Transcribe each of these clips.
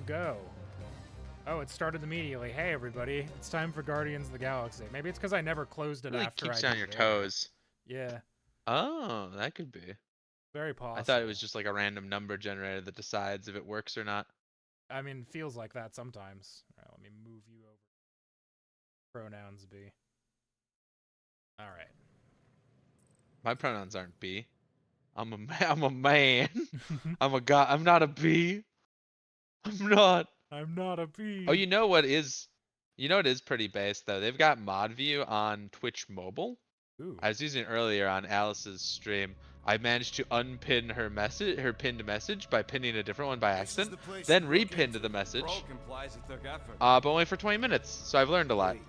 go. Oh, it started immediately. Hey, everybody. It's time for Guardians of the Galaxy. Maybe it's because I never closed it Really after keeps I you on did your it earlier. toes. Yeah. Oh, that could be. Very possible. I thought it was just like a random number generator that decides if it works or not. I mean, feels like that sometimes. All right, let me move you over. Pronouns be. All right. My pronouns aren't B. I'm a man. I'm not a B. I'm not. I'm not a bee. Oh, you know what is pretty base though? They've got mod view on Twitch mobile. Ooh. I was using it earlier on Alice's stream. I managed to unpin her pinned message by pinning a different one by accident, then repinned the message. But only for 20 minutes, so I've learned a lot. Wait,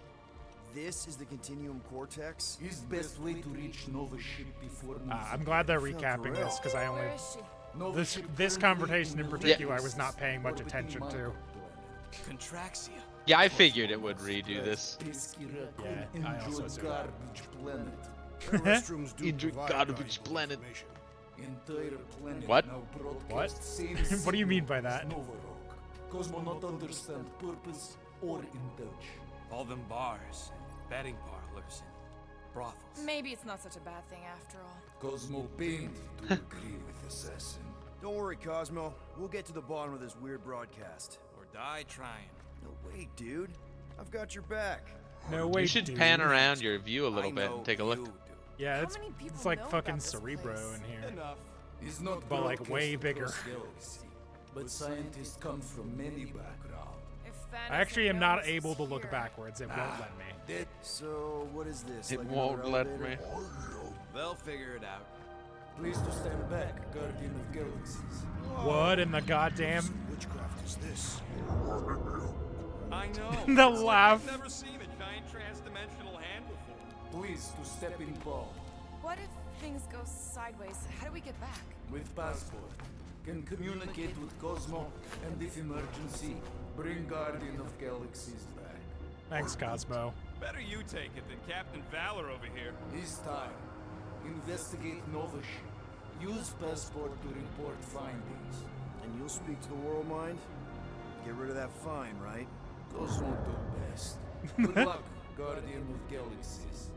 this is the Continuum Cortex? Is best way to reach Nova ship before I'm glad they're recapping this because I only this conversation in particular I was not paying much attention to. Contraxia. Yeah, I figured it would redo this. Yeah, I also assumed that. Their restrooms do Enjoy provide garbage valuable planet. information. Entire planet What? now What? broadcasts same What do you mean signal by that? as Nova Rock. Cosmo not understand purpose or indulge. All them bars, and betting parlors, and brothels. Maybe it's not such a bad thing after all. Cosmo pained to agree with assassin. Don't worry, Cosmo. We'll get to the bottom of this weird broadcast. Or die trying. No, wait, dude. I've got your back. No way. You should dude. pan around your view a little I bit know and take a look. you do. Yeah, How it's many people it's like know fucking about this Cerebro place? in here. Enough. Is not But, like, broadcast way bigger. across galaxy, but scientists come from many backgrounds. If I actually am not Thanos able to is look here- backwards. It won't let me. That So, what is this? It like won't another let elevator? me. They'll figure it out. please to stand back, Guardian of Galaxies. What in the goddamn? Witchcraft is this? I know. The It's like laugh. I've never seen a giant trans-dimensional hand before. Please to step in ball. What if things go sideways? How do we get back? With passport, can communicate with Cosmo, and if emergency, bring Guardian of Galaxies back. Thanks, Cosmo. Better you take it than Captain Valor over here. This time, investigate Nova ship. Use passport to report findings. And you'll speak to the world mind? Get rid of that fine, right? Cosmo do best. Good luck, Guardian of Galaxies.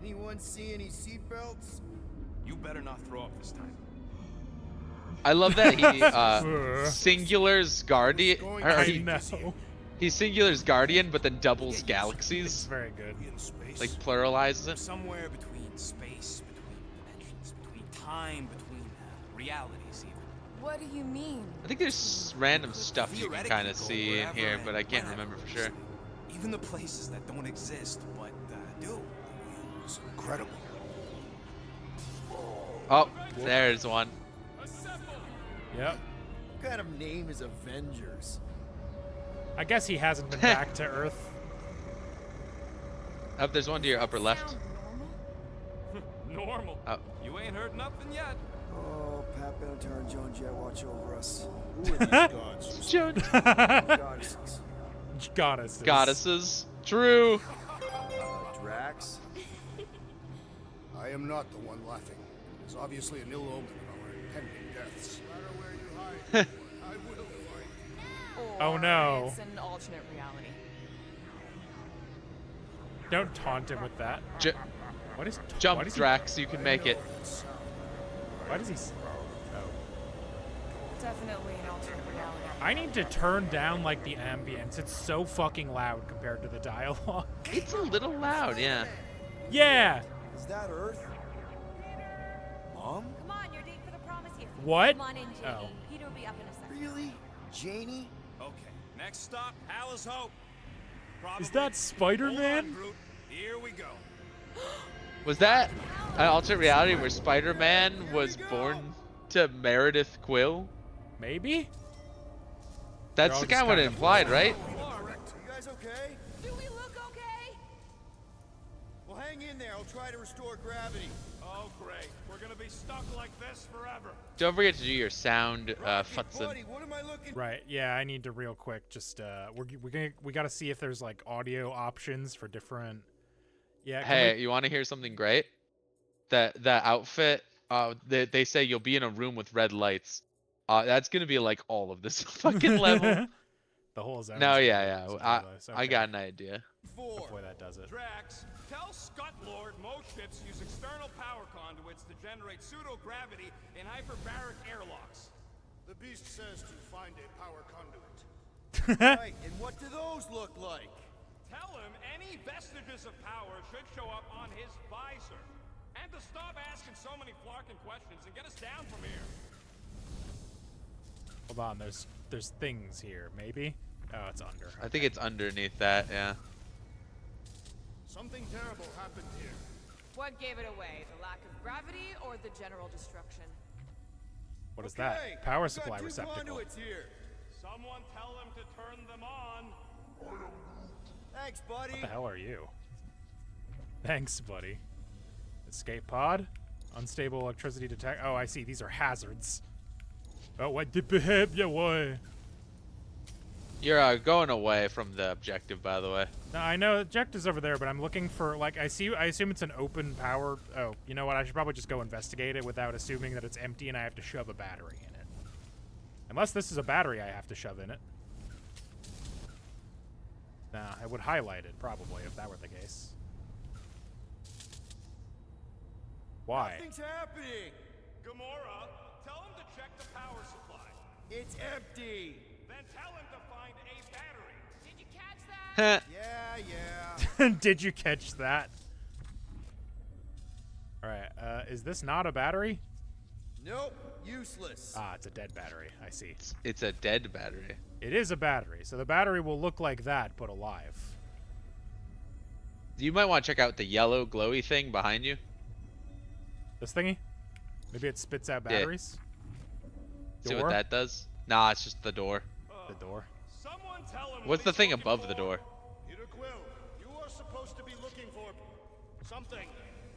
Anyone see any seatbelts? You better not throw up this time. I love that he singulars guardian. Or I he, know. he singulars guardian, but then doubles It's galaxies. very good. In space. Like pluralizes it. Somewhere between space, between dimensions, between time, between realities even. What do you mean? I think there's random stuff you can kind of Theoretically, see go in here, wherever but I and can't whenever, remember for sure. Even the places that don't exist, but do. It's incredible. Oh, there's one. Yep. What kind of name is Avengers? I guess he hasn't been back to Earth. Up there's one to your upper left. Sound normal? Normal. Oh. You ain't heard nothing yet. Oh, Pat Benatar and Joan Jett watch over us. Who are these gods? Goddesses. Goddesses. Goddesses. True. Drax? I am not the one laughing. It is obviously an ill omen of our impending deaths. No matter where you hide, I will find. Oh, no. It's an alternate reality. Don't taunt him with that. What is Jump, why does he- Drax. You can make it. Why does he? Oh. Definitely an alternate reality. I need to turn down like the ambience. It's so fucking loud compared to the dialogue. It's a little loud, yeah. Yeah. Is that Earth? Mom? Come on, your date for the promise here. What? Come on in, Janie. Oh. Peter will be up in a second. Really? Janie? Okay, next stop, Alice Hope. Probably. Is that Hold Spider-Man? on, Groot. Here we go. Was that an alternate reality where Spider-Man was born to Meredith Quill? Maybe. That's all the just kind what it kind of- implied, right? You guys okay? Do we look okay? Well, hang in there. I'll try to restore gravity. Oh, great. We're gonna be stuck like this forever. Don't forget to do your sound, Rocky, Futson. buddy, what am I looking? Right. Yeah. I need to real quick. Just we gotta see if there's like audio options for different. Yeah. can Hey, we- you want to hear something great? That outfit. They say you'll be in a room with red lights. That's gonna be like all of this fucking level. The whole zone. No, yeah. I got an idea. Hopefully that does it. Drax, tell Scutlord most ships use external power conduits to generate pseudo-gravity in hyperbaric airlocks. The beast says to find a power conduit. Right, and what do those look like? Tell him any vestiges of power should show up on his visor. And to stop asking so many flarkin' questions and get us down from here. Hold on, there's things here, maybe? Oh, it's under. I think it's underneath that, yeah. Something terrible happened here. What gave it away? The lack of gravity or the general destruction? What is that? Power supply receptacle. Here. Someone tell him to turn them on. Thanks, buddy. What the hell are you? Thanks, buddy. Escape pod? Unstable electricity detect. Oh, I see. These are hazards. Oh, what the behavior? Why? You're going away from the objective, by the way. No, I know objective's over there, but I'm looking for like I assume it's an open power. Oh, you know what? I should probably just go investigate it without assuming that it's empty and I have to shove a battery in it. Unless this is a battery I have to shove in it. Nah, I would highlight it probably if that were the case. Why? Nothing's happening. Gamora, tell him to check the power supply. It's empty. Then tell him to find a battery. Did you catch that? Yeah. Did you catch that? Alright, is this not a battery? Nope. Useless. Ah, it's a dead battery. I see. It's a dead battery. It is a battery, so the battery will look like that, but alive. You might want to check out the yellow glowy thing behind you. This thingy? Maybe it spits out Yeah. batteries? See what Door? that does? Nah, it's just the door. The door. Someone tell him What's what the he's thing looking above for. the door? Peter Quill, you are supposed to be looking for something.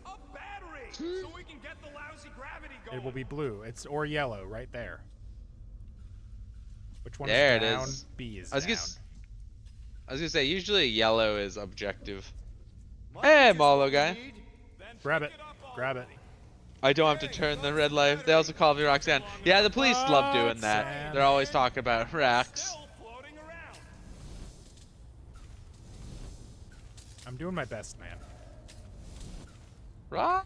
A battery, so we can get the lousy gravity going. It will be blue. It's or yellow right there. Which one There is it down? is. B is I was down. gonna say usually yellow is objective. Might Hey, just Malo what we guy. need. Then Grab pick it. up all Grab it. I don't have to turn the red light. They also call me Roxanne. Yeah, the police love doing that. Roxanne. They're always talking about Rax. Still floating around. I'm doing my best, man. Rox?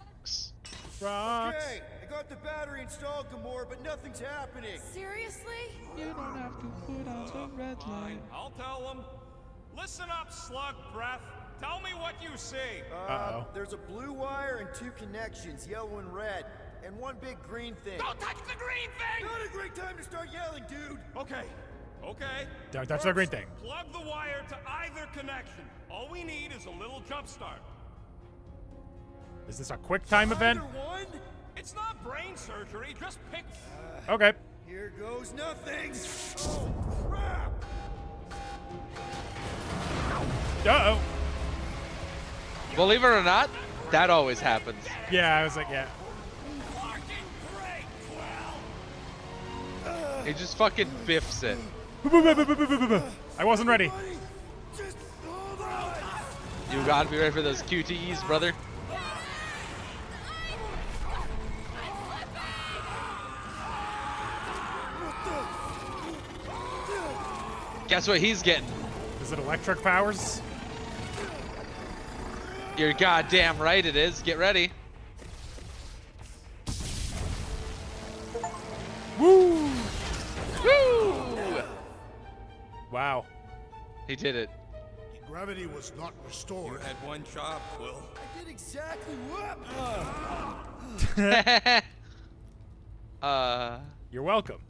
Rox. Okay, I got the battery installed, Gamora, but nothing's happening. Seriously? You don't have to put on the red Fine, I'll tell him. Listen up, slug breath. Tell me what you see. Uh-oh. There's a blue wire and two connections, yellow and red, and one big green thing. Don't touch the green thing! Not a great time to start yelling, dude. Okay. Don't touch the green thing. Plug the wire to either connection. All we need is a little jump start. Is this a quick time event? Either one? It's not brain surgery, just pick. Okay. Here goes nothing. Oh, crap. Uh-oh. Believe it or not, that always happens. Yeah, I was like, yeah. He just fucking biffs it. I wasn't ready. Buddy, just hold on. You gotta be ready for those QTEs, brother. Guess what he's getting? Is it electric powers? You're goddamn right it is. Get ready. Woo! Woo! Wow. He did it. Gravity was not restored. Had one job, Quill. I did exactly what? You're welcome.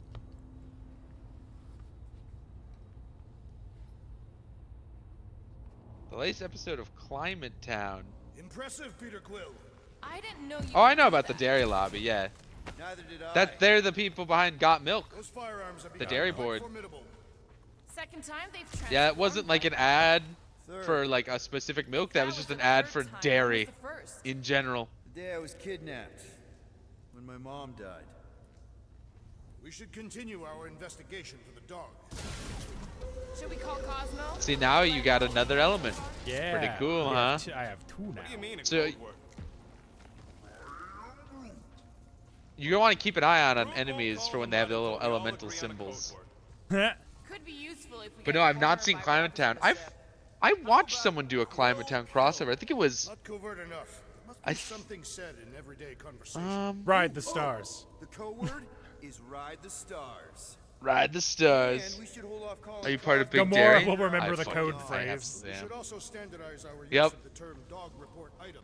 The latest episode of Climate Town. Impressive, Peter Quill. I didn't know you. Oh, I could know do about the that. dairy lobby, yeah. Neither did I. That they're the people behind Got Milk. Those firearms have The become dairy quite board. formidable. Second time they've transformed. Yeah, it wasn't like an ad Third. for like a specific milk. That was just the an ad third for time. When dairy was the first? in general. The day I was kidnapped. When my mom died. We should continue our investigation for the dog. Should we call Cosmo? See, now you got another element. Yeah. Pretty cool, We huh? have I have two now. What do you mean? So- Code word? You want to keep an eye on enemies for when they have the little elemental symbols. Could be useful if we But get no, I've not cornered seen by Climate Town. Robert's I watched someone do a Climate Town crossover. I think it was. Not covert enough. Must I be th- something said in everyday conversation. Ride the stars. The code word is ride the stars. Ride the And stars. we should hold off calling Are you part of cars Big Gamora Dairy? will remember I the fucking- code I have phrase. to, We yeah. should also standardize our use Yep. of the term dog report item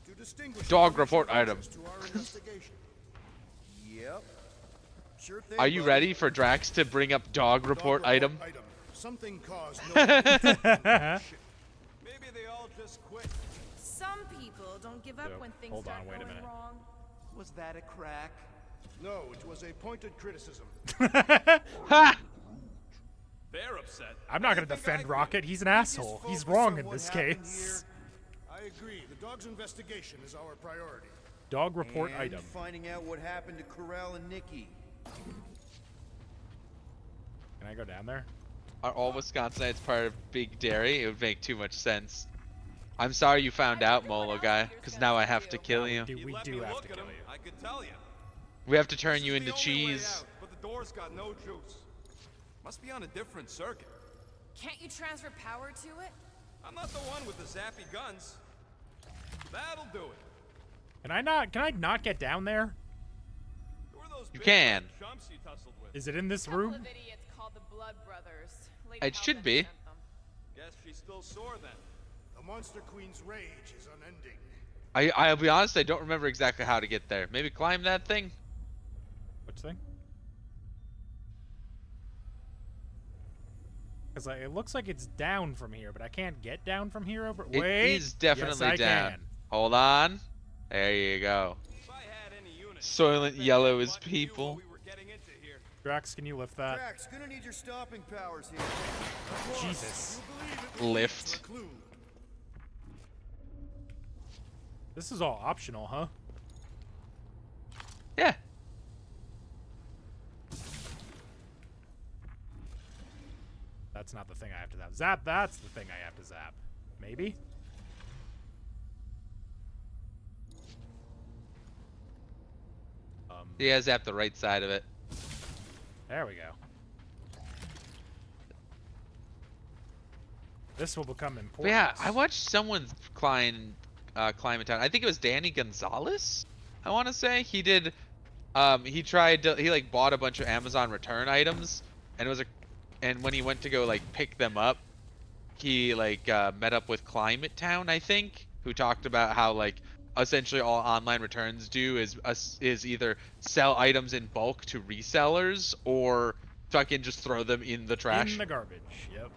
to distinguish Dog report item. to our investigation. Yep. Sure thing. Are you buddy. ready for Drax to bring up dog report item? Something caused no Maybe they all just quit. Some people don't give up Yo, when things hold on, start wait a going minute. wrong. Was that a crack? No, it was a pointed criticism. Ha! They're upset. I'm not gonna defend Rocket. He's an asshole. He's wrong in this case. I agree. The dog's investigation is our priority. Dog report And item. finding out what happened to Corral and Nikki. Can I go down there? Are all Wisconsinites part of Big Dairy? It would make too much sense. I'm sorry you found out, Molo guy, because now I have to kill you. We let do me have look to at kill him, you. I could tell you. We have to turn you This is into the only way cheese. out, but the door's got no juice. Must be on a different circuit. Can't you transfer power to it? I'm not the one with the zappy guns. That'll do it. Can I not get down there? Who are those You big can. chumps you tussled with? Is it in this Couple room? of idiots called the Blood Brothers. Lady It should Hellbent be. sent them. Guess she's still sore then. The Monster Queen's rage is unending. I'll be honest, I don't remember exactly how to get there. Maybe climb that thing? Which thing? Because it looks like it's down from here, but I can't get down from here over. It Wait. is definitely yes, I down. Can. Hold on. There you go. If I had any units, Soylent I'd bet Yellow you is fucking knew people. what we were getting into here. Drax, can you lift that? Drax, gonna need your stopping powers here. Of course. Jesus. You believe it will Lift. lead to a clue. This is all optional, huh? Yeah. That's not the thing I have to zap. Zap, that's the thing I have to zap. Maybe? He has zapped the right side of it. There we go. This will become important. But yeah, I watched someone climb Climate Town. I think it was Danny Gonzalez. I want to say he did. He tried to. He like bought a bunch of Amazon return items, and it was a. And when he went to go like pick them up, he like met up with Climate Town, I think, who talked about how like essentially all online returns do is either sell items in bulk to resellers or fucking just throw them in the trash. In the garbage, yep.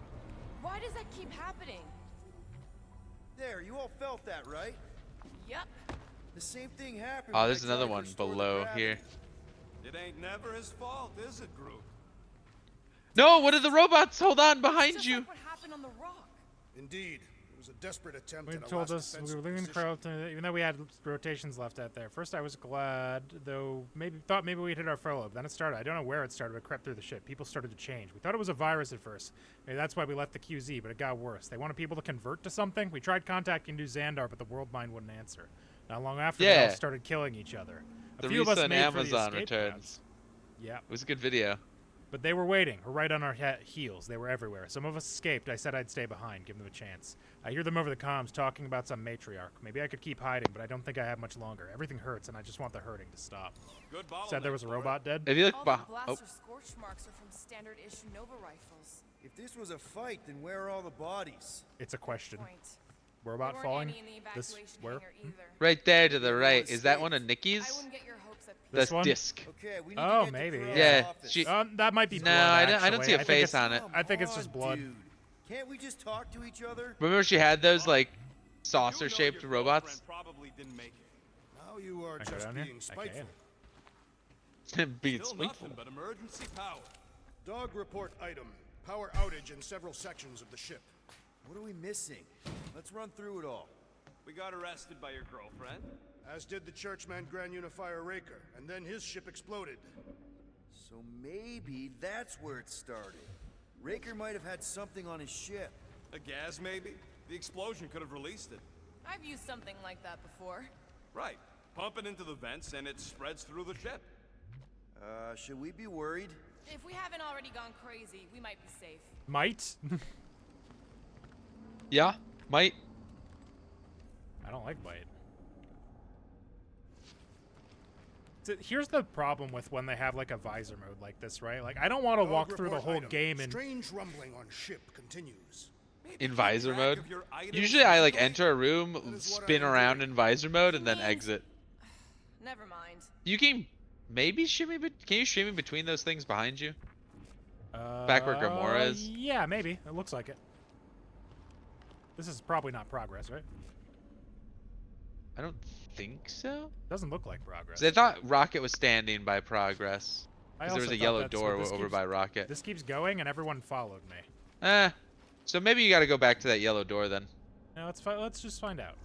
Why does that keep happening? There, you all felt that, right? Yup. The same thing happened. Oh, when there's I another tried to one restore the below gravity. here. It ain't never his fault, is it, Groot? No, what are the robots? Hold on, behind Just you. like what happened on the rock. Indeed, it was a desperate attempt. We at a told last us we defensive were leaving the position. crowd, even though we had rotations left out there. First, I was glad, though thought maybe we'd hit our furlough. Then it started. I don't know where it started, but it crept through the ship. People started to change. We thought it was a virus at first. Maybe that's why we left the QZ, but it got worse. They wanted people to convert to something. We tried contacting New Xandar, but the world mind wouldn't answer. Not long after, they all Yeah. started killing each other. A The few of us recent made for the Amazon escape returns. routes. Yeah. It was a good video. But they were waiting, right on our heels. They were everywhere. Some of us escaped. I said I'd stay behind, give them a chance. I hear them over the comms talking about some matriarch. Maybe I could keep hiding, but I don't think I have much longer. Everything hurts, and I just want the hurting to stop. Good Said there was a bottleneck, robot dead. If you look All the behind, blaster scorch marks are from standard issue Nova rifles. If this was a fight, then where are all the bodies? It's a question. Point. Robot There weren't falling. any in the This evacuation where? hangar either. right there to the right. Is that one of I Nikki's? wouldn't get your hopes up. This That's one? disc. Okay, we need Oh, to get maybe, to Corral's yeah. office. She- That might be No, blood. I don't actually. see a think face it's- on it. I think it's Come just on, blood. Dude. Can't we just talk to each other? Remember she had those like You know saucer-shaped your robots? girlfriend probably didn't make it. Now you are Can I go just down here? being I spiteful. Being Still spiteful. nothing but emergency power. Dog report item. Power outage in several sections of the ship. What are we missing? Let's run through it all. We got arrested by your girlfriend. As did the churchman Grand Unifier Raker, and then his ship exploded. So maybe that's where it started. Raker might have had something on his ship. A gas, maybe? The explosion could have released it. I've used something like that before. Right. Pump it into the vents and it spreads through the ship. Should we be worried? If we haven't already gone crazy, we might be safe. Might? Yeah, might. I don't like might. Here's the problem with when they have like a visor mode like this, right? Like I don't want to walk through the whole game and Strange rumbling on ship continues. In visor mode. Usually I like enter a room, spin around in visor mode, and then exit. Never mind. You can maybe shimmy, but can you shimmy between those things behind you? Back where Gamora is? Yeah, maybe. It looks like it. This is probably not progress, right? I don't think so. Doesn't look like progress. 'Cause I thought Rocket was standing by progress. I Because there was also a thought yellow that's door what this over keeps- by Rocket. This keeps going, and everyone followed me. So maybe you gotta go back to that yellow door then. Now let's just find out.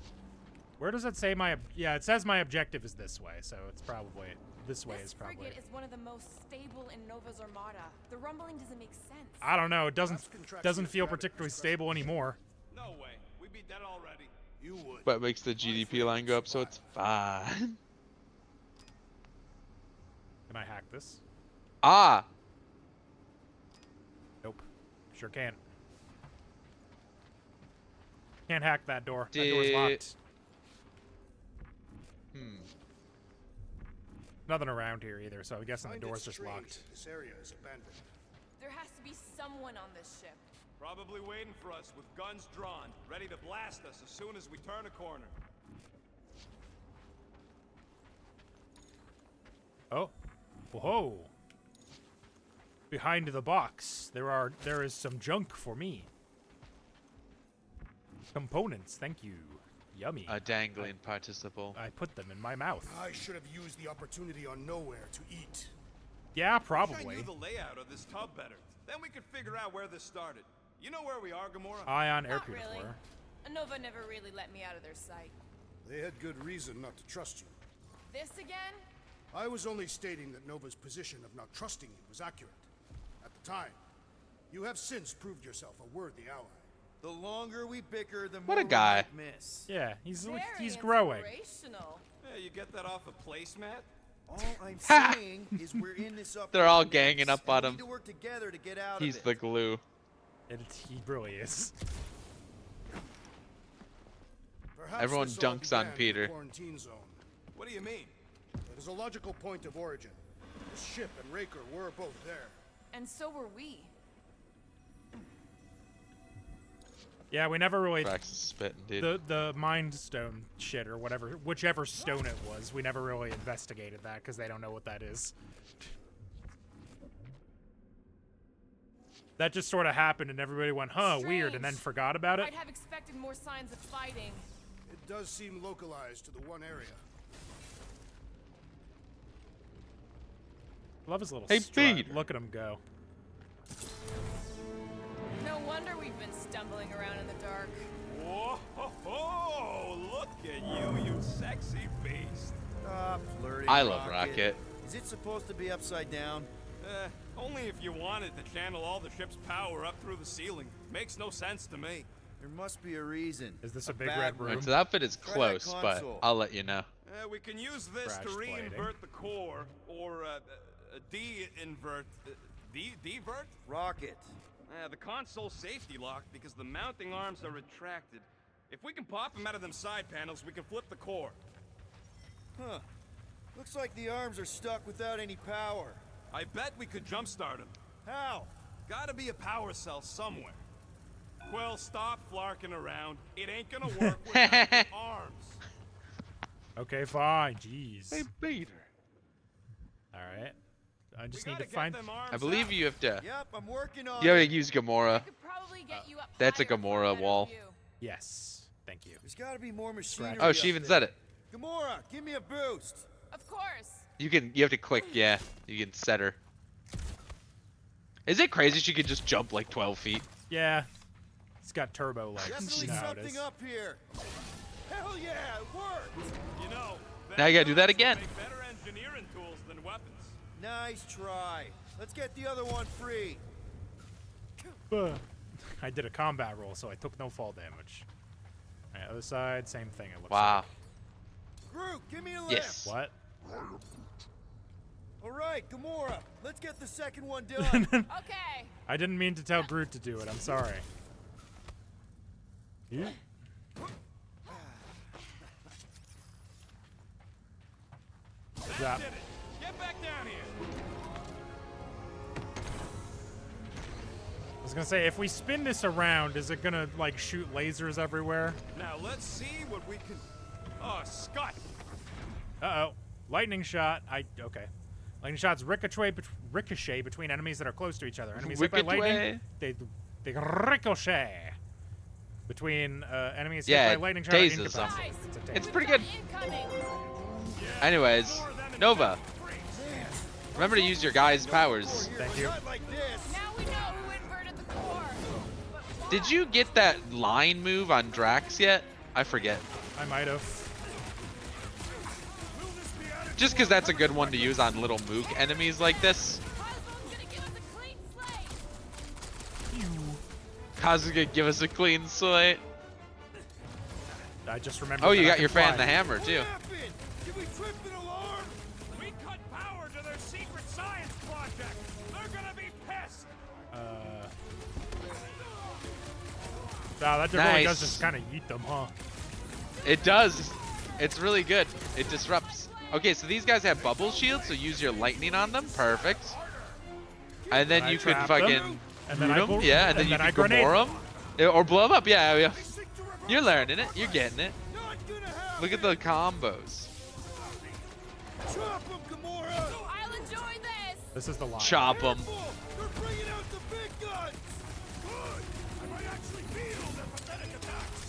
Where does it say my? Yeah, it says my objective is this way, so it's probably this way. This Is probably. frigate is one of the most stable in Nova's armada. The rumbling doesn't make sense. I don't know. It doesn't feel particularly stable anymore. No way. We'd be dead already. You would. But makes the GDP line go up, so it's fine. Can I hack this? Ah! Nope. Sure can't. Can't hack that door. That door's locked. Nothing around here either, so I'm guessing the door's just locked. This area is abandoned. There has to be someone on this ship. Probably waiting for us with guns drawn, ready to blast us as soon as we turn a corner. Oh. Whoa. Behind the box, there is some junk for me. Components, thank you. Yummy. A dangling participle. I put them in my mouth. I should have used the opportunity on Nowhere to eat. Yeah, I probably. knew the layout of this tub better. Then we could figure out where this started. You know where we are, Gamora? Ion air Not really. purifier. Nova never really let me out of their sight. They had good reason not to trust you. This again? I was only stating that Nova's position of not trusting you was accurate. At the time, you have since proved yourself a worthy ally. The longer we bicker, the What more a guy. we might miss. Yeah, he's Very growing. inspirational. Yeah, you get that off a placemat? All I'm saying is we're in this up. They're all mess, ganging up and on we him. need to work together to get out He's of the it. glue. He really is. Perhaps Everyone this all dunks on began in the Peter. Quarantine zone. What do you mean? It is a logical point of origin. The ship and Raker were both there. And so were we. Yeah, we never really Brax is spitting, dude. the Mind Stone shit or whatever, whichever stone it was. We never really investigated that because they don't know what that is. That just sort of happened, and everybody went, "Huh, weird," and then Strange. forgot about it. I'd have expected more signs of fighting. It does seem localized to the one area. Love his little Hey, strut. Peter. Look at him go. No wonder we've been stumbling around in the dark. Whoa, ho, ho, look at you, you sexy beast. Stop flirting, I love Rocket. Is it supposed to be upside down? Only if you wanted to channel all the ship's power up through the ceiling. Makes no sense to me. There must be a reason. Is this a big bad red one. room? Right, so the outfit is Try that close, but console. I'll let you know. We can use this to Scratch plating. reinvert the core, or de-invert, divert? Rocket. The console safety locked because the mounting arms are retracted. If we can pop them out of them side panels, we can flip the core. Huh. Looks like the arms are stuck without any power. I bet we could jumpstart them. How? Gotta be a power cell somewhere. Quill, stop flarking around. It ain't gonna work without the arms. Okay, fine. Jeez. Hey, Peter. All right. I just We need gotta to find. get them arms I believe out. you have to. Yep, I'm working on You gotta it. use Gamora. I could probably get you up That's a higher for Gamora better wall. view. Yes. Thank you. There's gotta be more machinery. Oh, she up even there. said it. Gamora, give me a boost. Of course. You have to click, yeah. You can set her. Is it crazy she could just jump like 12 feet? Yeah. It's got turbo legs. Definitely You know how it something is. up here. Hell yeah, it worked. You know, Now you gotta do that guns will again. Make better engineering tools than weapons. Nice try. Let's get the other one free. I did a combat roll, so I took no fall damage. Alright, other side, same thing. It looks Wow. like. Groot, give me a lift. Yes. What? All right, Gamora, let's get the second one done. Okay. I didn't mean to tell Groot to do it. I'm sorry. You? Zap. Did it. Get back down here. I was gonna say, if we spin this around, is it gonna like shoot lasers everywhere? Now let's see what we can. Oh, Scott. Uh-oh. Lightning shot. Okay. Lightning shots ricochet between enemies that are close to each other. Enemies hit by lightning, they ricochet between enemies hit by lightning shot. Dazes them. It's pretty good. Anyways, Nova. Remember to use your guys' powers. Thank you. Now we know who inverted the core. Did you get that line move on Drax yet? I forget. I might have. Just because that's a good one to use on little mook enemies like this. Cosmo's gonna give us a clean slate. I just remembered. Oh, you that I got can your fan fly. the hammer too. Did we trip an alarm? We cut power to their secret science project. They're gonna be pissed. Wow, that really Nice. does just kind of eat them, huh? It does. It's really good. It disrupts. Okay, so these guys have bubble shields, so use your lightning on them. Perfect. And then And I you could trap fucking them, and then root I them. go- Yeah, and then you I can grenade Gamora them. Or blow them up. Yeah, yeah. You're learning it. You're getting it. Not gonna happen. Look at the combos. Chop 'em, Gamora. I'll enjoy this. This is the line. Chop them. They're bringing out the big guns. Good. I might actually feel their pathetic attacks.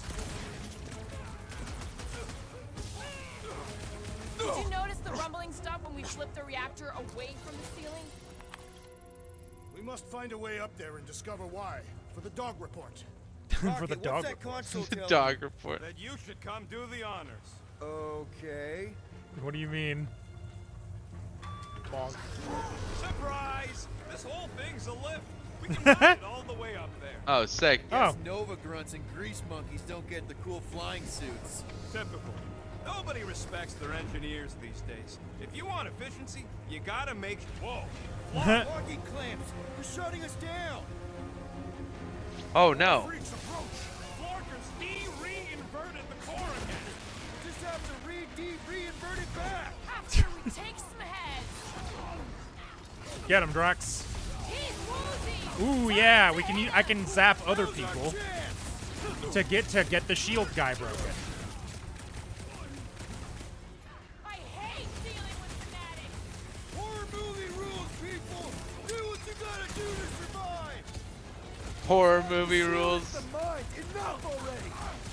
Did you notice the rumbling stop when we flipped the reactor away from the ceiling? We must find a way up there and discover why. For the dog report. For the Rocket, dog. what's that console The tell dog report. That you should come do the honors. Okay. What do you mean? Bonk. Surprise! This whole thing's a lift. We can ride it all the way up there. Oh, sick. Oh. Nova grunts and grease monkeys don't get the cool flying suits. Typical. Nobody respects their engineers these days. If you want efficiency, you gotta make. Whoa! Logging clamps. They're shutting us down. Oh no. Freaks approach. Florkers re-inverted the core again. Just have to re-invert it back. After we take some heads. Get him, Drax. He's woozy. Ooh, yeah, we can. I can zap other people to get the shield guy broken. I hate dealing with fanatics. Horror movie rules, people. Do what you gotta do to survive. Horror movie rules. The mind. Enough already.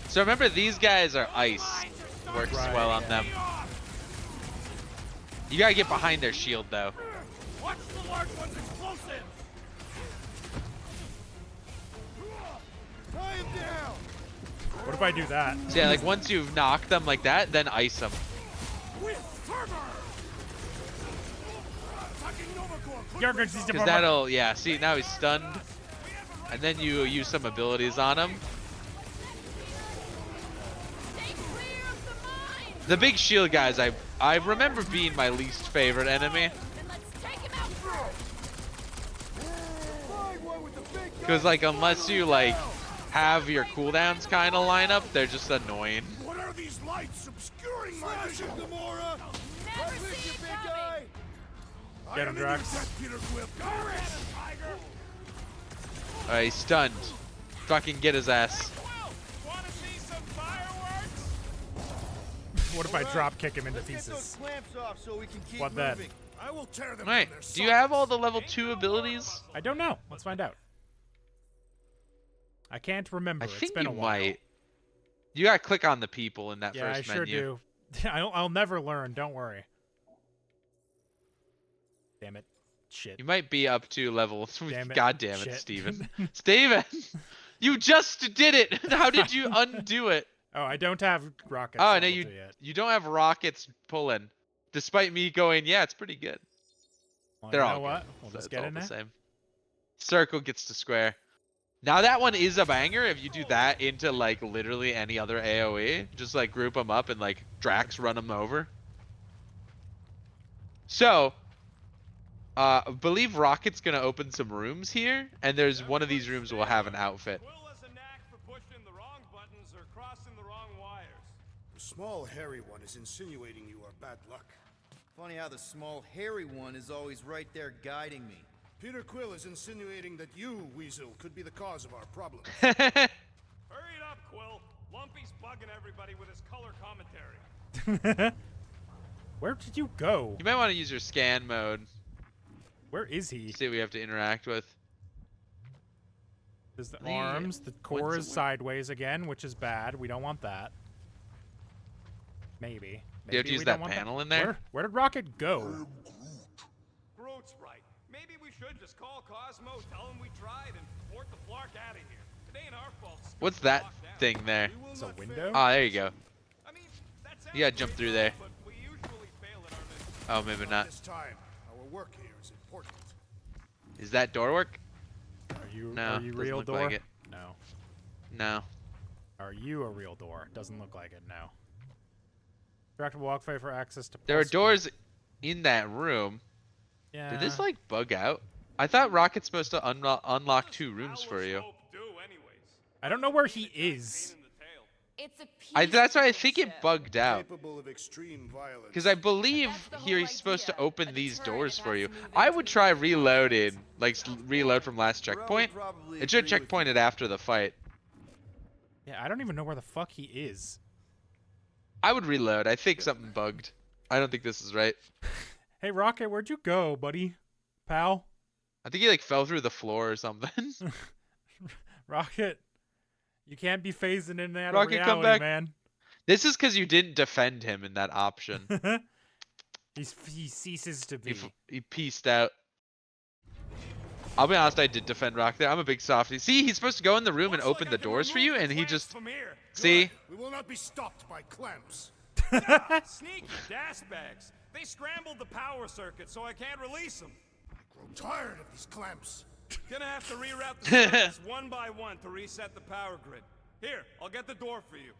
So remember, these guys are ice. Works Right. well on them. You gotta get behind their shield though. Watch the large one's explosive. Tie him down. What if I do that? So yeah, like once you've knocked them like that, then ice them. With fervor. Attacking Nova Corps. Because that'll, yeah, see, now he's stunned. And then you use some abilities on him. Stay clear of the mine. The big shield guys, I remember being my least favorite enemy. Then let's take him out first. Find one with the big Because like unless you like have your cooldowns kind of line up, they're just annoying. What are these lights obscuring my Slash vision? him, Gamora. Never Right with see you, it big coming. guy. Get him, Drax. Peter Quill. Tiger. Alright, he's stunned. Fucking get his ass. Want to see some fireworks? What if I Alright, drop kick him into let's get those pieces? clamps off so we can keep What then? moving. I will tear them Alright, from their do you have all sockets. the level 2 abilities? I don't know. Let's find out. I can't remember. I It's think been you a while. might. You gotta click on the people in that Yeah, first I sure menu. do. I'll never learn. Don't worry. Damn it. Shit. You might be up to level. Damn it. God damn it, Shit. Steven. Steven! You just did it! How did you undo it? Oh, I don't have rockets. Oh, no, level you 2 yet. you don't have rockets pulling. Despite me going, yeah, it's pretty good. Well, They're you all know what? good. We'll So just it's get all in the there. same. Circle gets to square. Now that one is a banger if you do that into like literally any other AoE. Just like group them up and like Drax run them over. So, believe Rocket's gonna open some rooms here, and there's one of these rooms will have an outfit. Quill has a knack for pushing the wrong buttons or crossing the wrong wires. The small, hairy one is insinuating you are bad luck. Funny how the small, hairy one is always right there guiding me. Peter Quill is insinuating that you, Weasel, could be the cause of our problems. Hurry it up, Quill. Lumpy's bugging everybody with his color commentary. Where did you go? You might want to use your scan mode. Where is he? See what we have to interact with. There's the arms. The core is sideways again, which is bad. We don't want that. Maybe. You have to use that panel in there? Where did Rocket go? Groot's right. Maybe we should just call Cosmo, tell him we tried, and port the Flark out of here. It ain't our fault. What's that thing there? It's a window? Ah, there you go. I mean, that sounds You gotta jump through there. but we usually fail at our missions. Oh, maybe not. This time, our work here is important. Is that door work? Are you No, are you doesn't real look door? like it. No. No. Are you a real door? Doesn't look like it, no. Direct walkway for access to There are plus- doors in that room. Yeah. Did this like bug out? I thought Rocket's supposed to unlock 2 rooms for you. I don't know where he is. It's a piece That's why I of think it shit. bugged out. Capable of extreme violence. Because I believe That's the here whole he's supposed to idea. open A these deterrent doors that for has you. to move I into would a try different reloading, like reload from last Bro would checkpoint. probably It should agree with checkpointed after the fight. Yeah, I don't even know where the fuck he is. I would reload. I think something bugged. I don't think this is right. Hey, Rocket, where'd you go, buddy? Pal? I think he like fell through the floor or something. Rocket, you can't be phasing in and out Rocket, of come reality, back. man. This is because you didn't defend him in that option. He ceases to be. He pieced out. I'll be honest, I did defend Rocket. I'm a big softie. See, he's supposed to go in the room and open the doors for you, and he just... See? We will not be stopped by clamps. Sneaky dash bags. They scrambled the power circuit, so I can't release them. I grow tired of these clamps. Gonna have to reroute the circuits one by one to reset the power grid. Here, I'll get the door for you.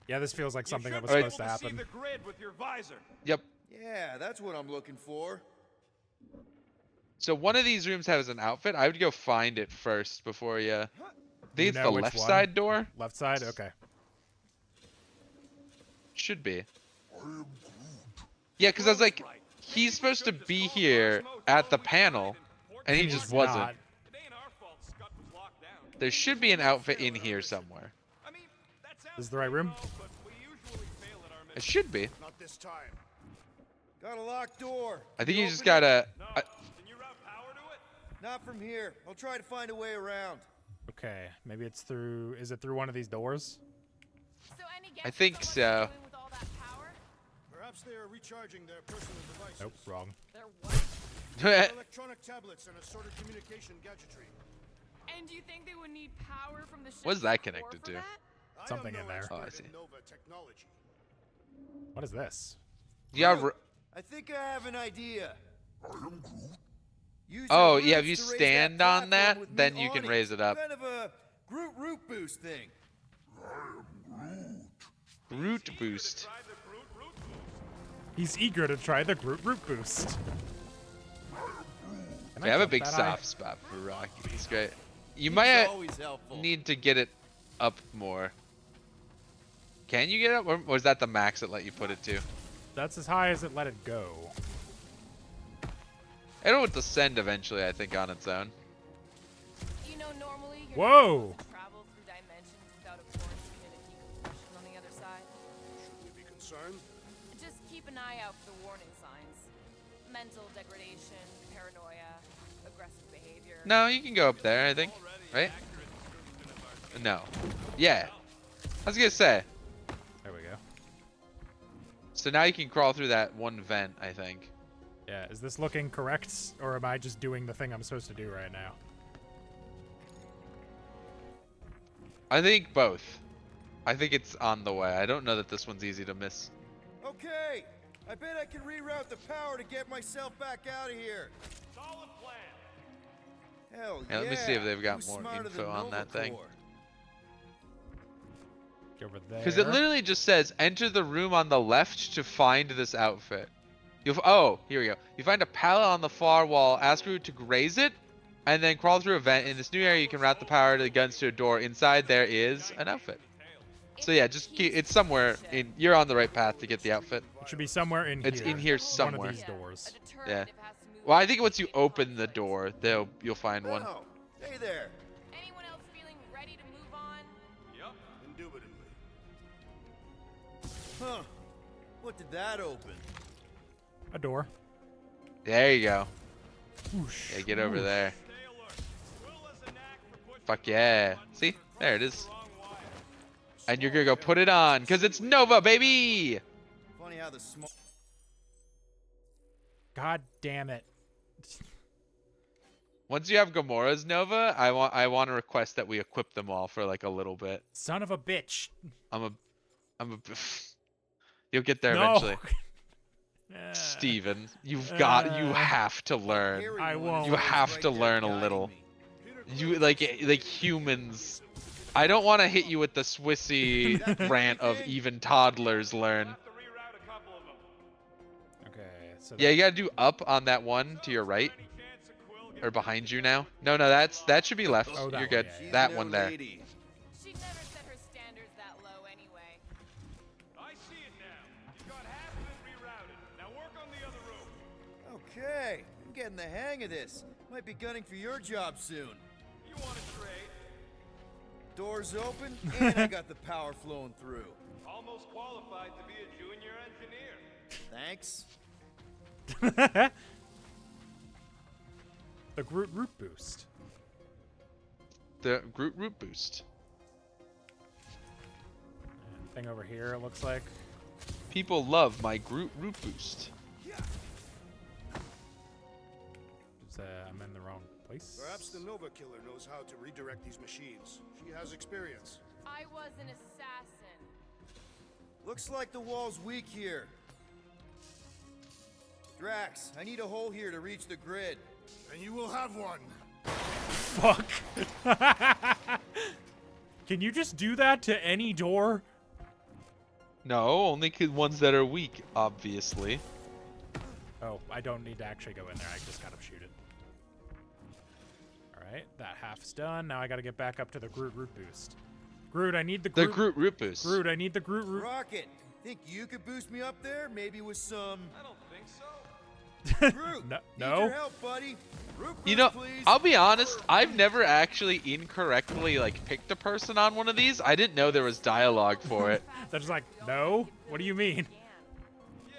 Yeah, this feels like something that was You should supposed to be able happen. see the grid with your visor. Yep. Yeah, that's what I'm looking for. So one of these rooms has an outfit. I would go find it first before you... I think it's know the which left one? side door. Left side? Okay. Should be. Yeah, because I was like, he's supposed to be here at the panel, and he just wasn't. Not. It ain't our fault Scott was locked down. There should be an outfit in here somewhere. I mean, that sounds This is the right room? low, but we usually fail at our It missions. should be. Not this time. Got a locked door. I think Can you just open it? gotta... No, can you route power to it? Not from here. I'll try to find a way around. Okay, maybe it's through... Is it through one of these doors? So any I guesses think on what so. they're doing with all that power? Perhaps they are recharging their personal devices. Nope, wrong. They're what? Electronic tablets and assorted communication gadgetry. And do you think they would need power from the ship's What is that core connected for to? that? I Something am in no there. expert Oh, I see. in Nova technology. What is this? Yeah. I think I have an idea. Use Oh, your yeah, if roots you to raise stand that on platform that, with me then you on can raise it up. Kind of a Groot root boost thing. Root boost. Try the Groot root boost. He's eager to try the Groot Root Boost. Can I have a jump big that soft high? spot for Rocky. He's great. You He's might always helpful. need to get it up more. Can you get it up? Or was that the max that let you put it to? That's as high as it let it go. It'll descend eventually, I think, on its own. You know, normally you're Whoa! not supposed to travel through dimensions without a quarantine and a decompression on the other side. Should we be concerned? Just keep an eye out for the warning signs. Mental degradation, paranoia, aggressive behavior. No, you can go up there, I think. Right? No. Yeah. I was gonna say. There we go. So now you can crawl through that one vent, I think. Yeah, is this looking correct? Or am I just doing the thing I'm supposed to do right now? I think both. I think it's on the way. I don't know that this one's easy to miss. Okay, I bet I can reroute the power to get myself back out of here. Solid plan. Hell Yeah, yeah. let me see if they've got Who's more smarter info than on that thing. Novacore? Get over there. Because it literally just says, enter the room on the left to find this outfit. Oh, here we go. You find a pallet on the far wall, ask Groot to graze it, and then crawl through a vent. In this new area, you can route the power to the guns to a door. Inside there is an outfit. So yeah, just keep, it's somewhere in, you're on the right path to get the outfit. It should be somewhere in here. It's in here One somewhere. of these doors. Yeah. Well, I think once you open the door, you'll find one. Oh, hey there. Anyone else feeling ready to move on? Yep. Indubitably. Huh. What did that open? A door. There you go. Whoosh. Yeah, get over Whoosh. there. Stay alert. Quill has a knack for pushing Fuck yeah. See? There it is. the wrong wire. And you're gonna go put it on, because it's Nova, baby! Funny how the small. God damn it. Once you have Gamora's Nova, I want to request that we equip them all for like a little bit. Son of a bitch. You'll get there No. eventually. Steven, you have to learn. I won't. You have to learn a little. You like humans. I don't want to hit you with the Swissy rant of even toddlers learn. Have to reroute a couple of them. Okay, so Yeah, you gotta do up on that one to your right, Any chance of Quill getting or behind you now. No, that should be left. Oh, that You're one, good. yeah, yeah. That No one there. lady. She'd never set her standards that low anyway. I see it now. You got half of it rerouted. Now work on the other room. Okay, I'm getting the hang of this. Might be gunning for your job soon. You want to trade? Doors open, and I got the power flowing through. Almost qualified to be a junior engineer. Thanks. the Groot root boost. The Groot root boost. And thing over here, it looks like. People love my Groot root boost. It's, I'm in the wrong place. Perhaps the Nova Killer knows how to redirect these machines. She has experience. I was an assassin. Looks like the wall's weak here. Drax, I need a hole here to reach the grid. And you will have one. Fuck. Can you just do that to any door? No, only ones that are weak, obviously. Oh, I don't need to actually go in there. I just gotta shoot it. Alright, that half's done. Now I gotta get back up to the Groot root boost. Groot, I need the Groot. The Groot root boost. Groot, I need the Groot root. Rocket, think you could boost me up there? Maybe with some... I don't think so. Groot, No- need no? your help, buddy. Root You boost, know, please. I'll be honest, I've never actually incorrectly like picked a person on one of these. I didn't know there was dialogue for it. They're just like, no? What do you mean? Yeah,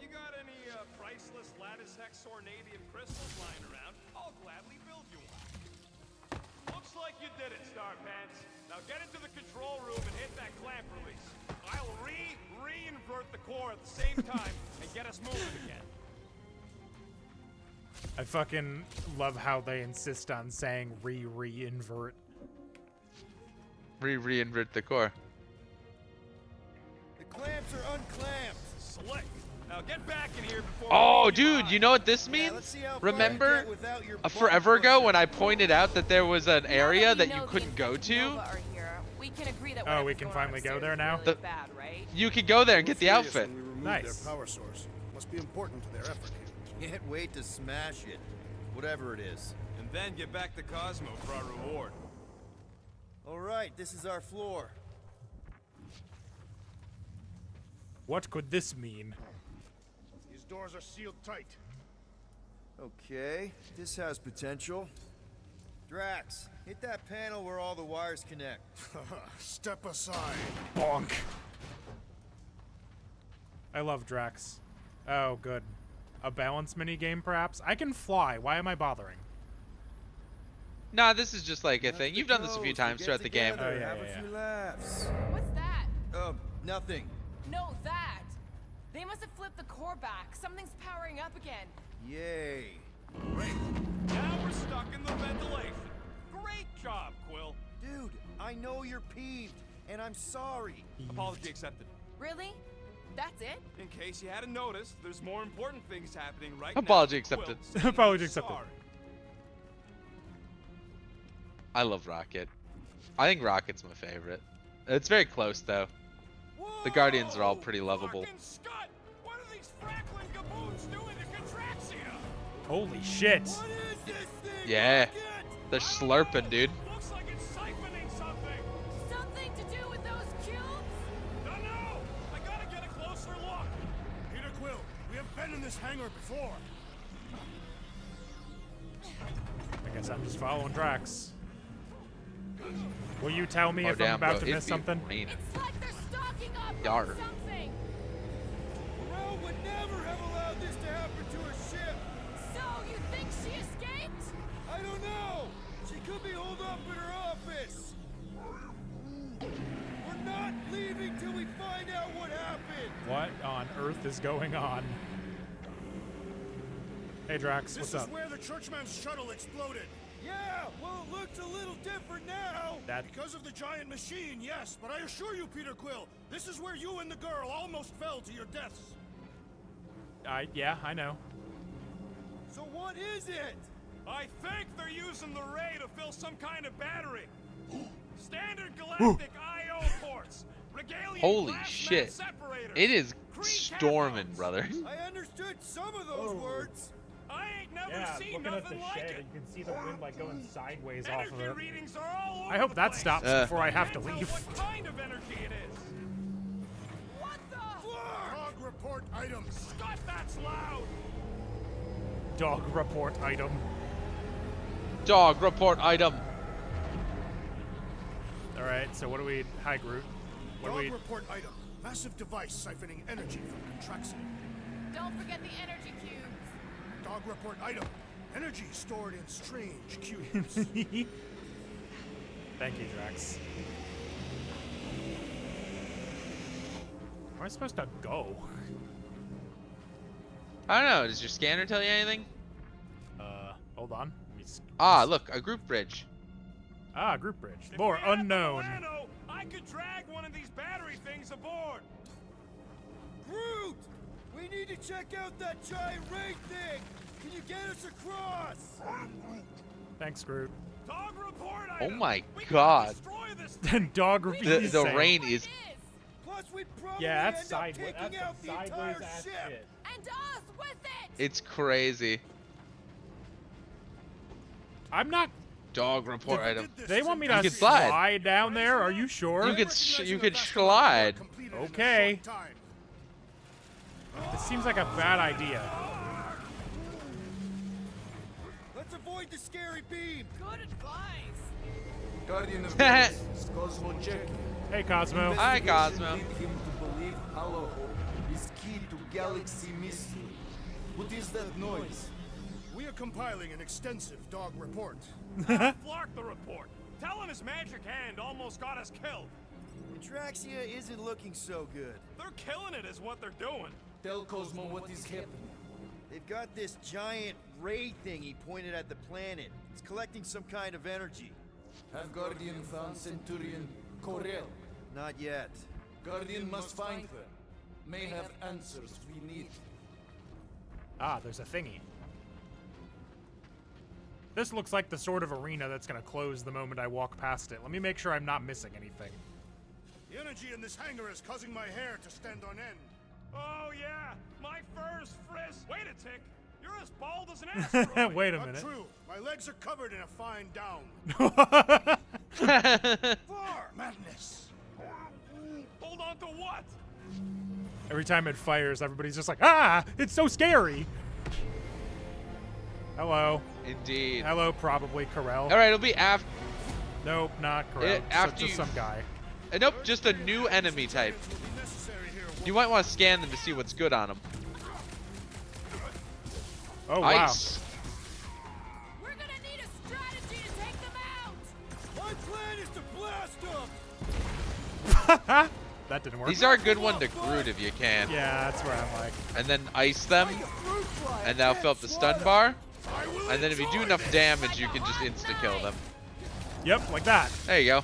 you got any priceless lattice hex ornadium crystals lying around? I'll gladly build you one. Looks like you did it, Starpants. Now get into the control room and hit that clamp release. I'll re-invert the core at the same time and get us moving again. I fucking love how they insist on saying re-invert. Reinvert the core. The clamps are unclamped. Slick. Now get back in here before. Oh, we leave dude, you know what this Yeah, means? let's see how far I Remember get without your forever butt ago pusher. when I pointed out that there was an area that you Now couldn't the go Infants to? Nova are here. We can agree that Oh, we whatever's can going on finally go upstairs there is now? really The- bad, right? You could go there and get the Furious outfit. when we remove Nice. their power source. Must be important to their effort here. Can't wait to smash it. Whatever it is. And then get back to Cosmo for our reward. All right, this is our floor. What could this mean? These doors are sealed tight. Okay, this has potential. Drax, hit that panel where all the wires connect. Step aside. Bonk. I love Drax. Oh, good. A balance mini game, perhaps? I can fly. Why am I bothering? Nah, this is just like a thing. You've done this a few Coast, times we throughout get the game. together, Oh, yeah, have yeah, a few yeah. laughs. What's that? Nothing. No, that. They must have flipped the core back. Something's powering up again. Yay. Great. Now we're stuck in the ventilation. Great job, Quill. Dude, I know you're peeved, and I'm sorry. Apology accepted. Really? That's it? In case you hadn't noticed, there's more important things happening right Apology now. accepted. Quill, saying Apology he's accepted. sorry. I love Rocket. I think Rocket's my favorite. It's very close though. The Guardians are all pretty lovable. Fucking Scott! What are these Franklin gaboons doing to Contraxia? Holy shit. What is this thing? Yeah. Rocket? They're slurping, dude. Looks like it's siphoning something. Something to do with those cubes? Don't know. I gotta get a closer look. Peter Quill, we have been in this hangar before. I guess I'm just following Drax. Will you tell me Oh, if damn, I'm about bro, to it'd miss be something? raining. It's like they're stocking up Yar. on something. Morel would never have allowed this to happen to her ship. So, you think she escaped? I don't know. She could be holed up in her office. We're not leaving till we find out what happened. What on earth is going on? Hey Drax, This what's is up? where the Churchman's shuttle exploded. Yeah, well, it looks a little different now. Because of the giant machine, yes. But I assure you, Peter Quill, this is where you and the girl almost fell to your deaths. Yeah, I know. So what is it? I think they're using the ray to fill some kind of battery. Standard galactic I/O ports. Regalian Holy glass shit. mat separators. It is Green storming, cathodes. brother. I understood some of those words. I ain't never Yeah, seen looking at the nothing like shed, it. you can see the wind like going sideways off of Energy it. readings are all over I hope the that place. stops before I have to Can't tell leave. what kind of energy it is. What the? Dog report item. Scott, that's loud. Dog report item. Dog report item. Alright, so what do we... Hi, Groot. What do Dog we... report item. Massive device siphoning energy from Contraxia. Don't forget the energy cubes. Dog report item. Energy stored in strange cubes. Thank you, Drax. Where am I supposed to go? I don't know. Does your scanner tell you anything? Hold on. Ah, look, a group bridge. Ah, group bridge. If Lore we had unknown. Milano, I could drag one of these battery things aboard. Groot! We need to check out that giant ray thing. Can you get us across? Thanks, Groot. Dog report Oh item. my We gotta god. destroy this Then dog The, reviews. the rain is... Plus, we'd probably Yeah, that's end up sideways. taking That's out some the entire sideways ass ship. shit. And us with it! It's crazy. I'm not... Dog report item. They want me You to can slide. slide down there? Are you sure? You could slide. Okay. This seems like a bad idea. Let's avoid the scary beam. Good advice. Guardian of Galaxies, Cosmo Jack. Hey, Cosmo. Hi, Cosmo. Lead him to believe Hollow is key to galaxy mystery. What is that noise? We are compiling an extensive dog report. Flark the report. Telling his magic hand almost got us killed. Contraxia isn't looking so good. They're killing it is what they're doing. Tell Cosmo what is happening. They've got this giant ray thing he pointed at the planet. It's collecting some kind of energy. Have Guardian found Centurion Corel? Not yet. Guardian must find her. May have answers we need. Ah, there's a thingy. This looks like the sort of arena that's gonna close the moment I walk past it. Let me make sure I'm not missing anything. The energy in this hangar is causing my hair to stand on end. Oh yeah, my fur's frizz. Wait a tick. You're as bald as an asteroid. Wait a Not minute. true. My legs are covered in a fine down. Far madness. Hold on to what? Every time it fires, everybody's just like, ah, it's so scary. Hello. Indeed. Hello, probably Carell. All right, it'll be after. Nope, not Carell. After just you- some guy. Nope, just a new enemy type. Will be necessary here. You might want to scan them to see what's good on them. Oh, wow. Ice. We're gonna need a strategy to take them out. My plan is to blast them. That didn't work. These are a good one to Groot if you can. Yeah, that's where I'm like. And then ice them, and that'll fill up the stun bar. And then if you do enough damage, you can just insta-kill them. Yep, like that. There you go.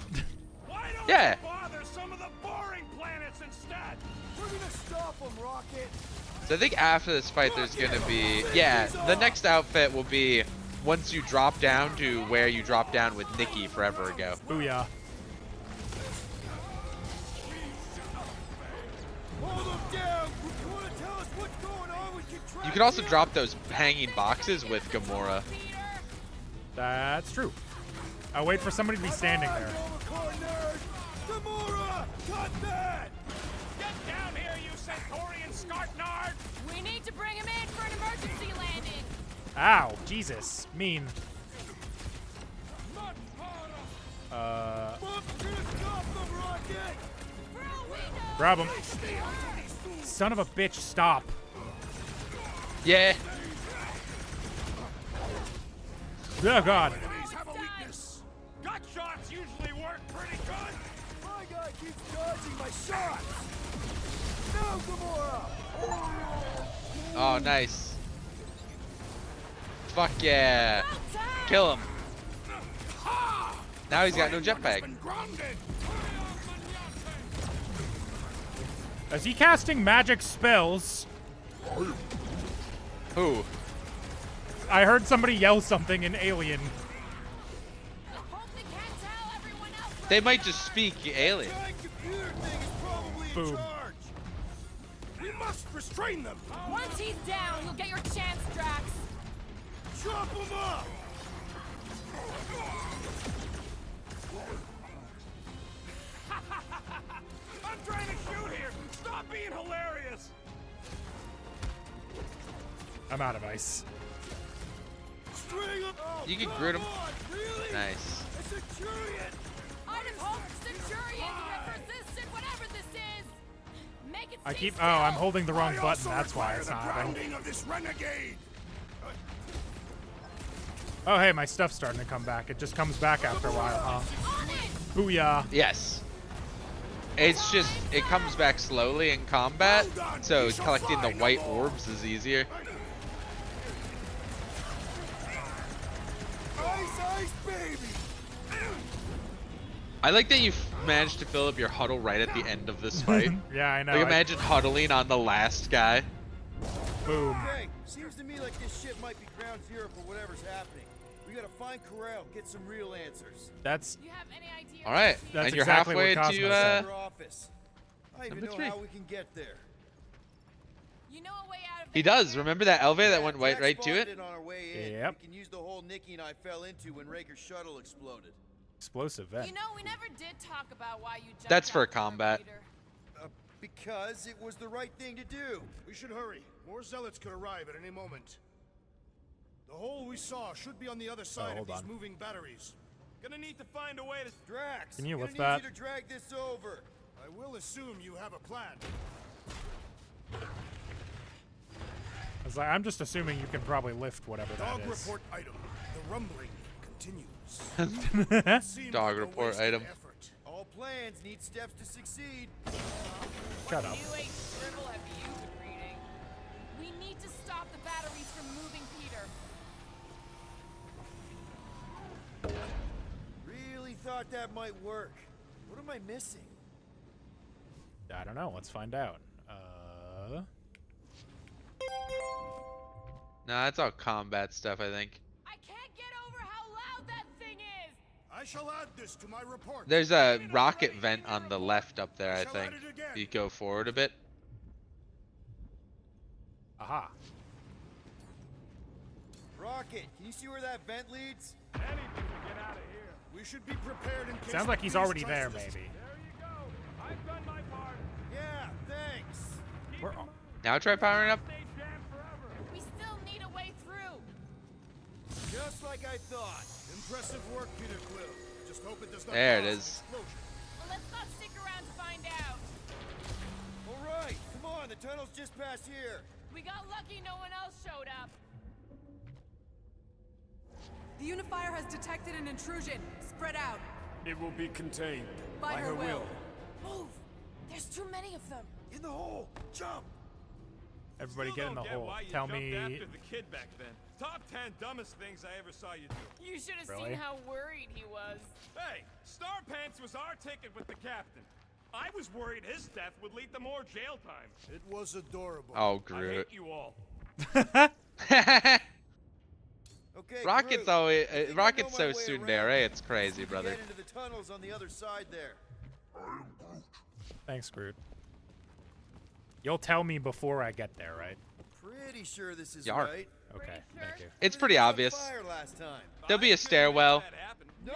Why don't Yeah. you bother some of the boring planets instead? We're gonna stop them, Rocket. So I think after this fight, there's gonna be, yeah, the next outfit will be once you drop down to where you dropped down with Nikki forever ago. Booyah. You could also drop those hanging boxes with Gamora. That's true. I'll wait for somebody to be standing there. Gamora, cut that! Get down here, you Centaurian Scartnard! We need to bring him in for an emergency landing. Ow, Jesus, mean. Grab him. Son of a bitch, stop. Yeah. Oh, God. Gut shots usually work pretty good. My guy keeps dodging my shots. No, Gamora! Oh, nice. Fuck yeah. Kill him. Now he's got no jetpack. Is he casting magic spells? Who? I heard somebody yell something in Alien. They might just speak alien. Boom. We must restrain them. Once he's down, you'll get your chance, Drax. Chop him up. I'm trying to shoot here. Stop being hilarious. I'm out of ice. You can grit him. Really? Nice. A Centurion. I'd have hoped Centurions would have resisted whatever this is. Make it I stay keep. still. Oh, I'm holding the wrong button. That's why it's not happening. Of this renegade. Oh, hey, my stuff's starting to come back. It just comes back after a while, huh? Booyah. Yes. It's just, it comes back slowly in combat, so collecting the white orbs is easier. Ice, ice, baby. I like that you managed to fill up your huddle right at the end of this fight. Yeah, I know. Like, imagine huddling on the last guy. Boom. Okay, seems to me like this shit might be ground zero for whatever's happening. We gotta find Corral, get some real answers. That's. You have any idea? All right, That's and you're exactly what halfway Cosmo to said. Her office. I even Number know 3. how we can get there. You know a way out of He there? does. Remember that elevator that went right, Jack right to spotted it? On our way in. Yep. We can use the hole Nikki and I fell into when Raker's shuttle exploded. Explosive vent. You know, we never did talk about why you jumped That's for out the combat. Peter. Because it was the right thing to do. We should hurry. More zealots could arrive at any moment. The hole we saw should be on the other side of hold these on. moving batteries. Gonna need to find a way to. Drax, Can you gonna lift need that? you to drag this over. I will assume you have a plan. I was like, I'm just assuming you can probably lift whatever Dog that is. report item. The rumbling continues. Seemed Dog like a report wasted item. effort. All plans need steps to succeed. Shut up. New age scribble have you been reading? We need to stop the batteries from moving Peter. Really thought that might work. What am I missing? I don't know. Let's find out. Nah, that's all combat stuff, I think. I can't get over how loud that thing is. I shall add this to my report. There's a rocket vent on the left up there, I think. You go forward a bit. Aha. Rocket, can you see where that vent leads? Anything to get out of here. We should be prepared in case Sounds like he's the police already tries there, to- maybe. There you go. I've done my part. Yeah, thanks. We're, Now try powering up. Stay jammed forever. We still need a way through. Just like I thought. Impressive work, Peter Quill. Just hope it does not There it cause an is. explosion. Well, let's not stick around to find out. All right, come on, the tunnel's just past here. We got lucky no one else showed up. The unifier has detected an intrusion. Spread out. It will be contained. By her will. Move. There's too many of them. In the hole, jump. everybody Still get in the don't get hole. why you Tell jumped me. after the kid back then. Top 10 dumbest things I ever saw you do. You should have Really? seen how worried he was. Hey, Star Pants was our ticket with the captain. I was worried his death would lead to more jail time. It was adorable. Oh, I Groot. hate you all. Okay, Rocket's Groot, always I think I know Rocket's my so way soon around. there, eh? It's See if crazy, we can brother. Get into the tunnels on the other side there. Thanks, Groot. You'll tell me before I get there, right? Pretty sure this is Yar. right. Okay, thank you. It's pretty Everything was obvious. on fire last time. There'll be a stairwell. No,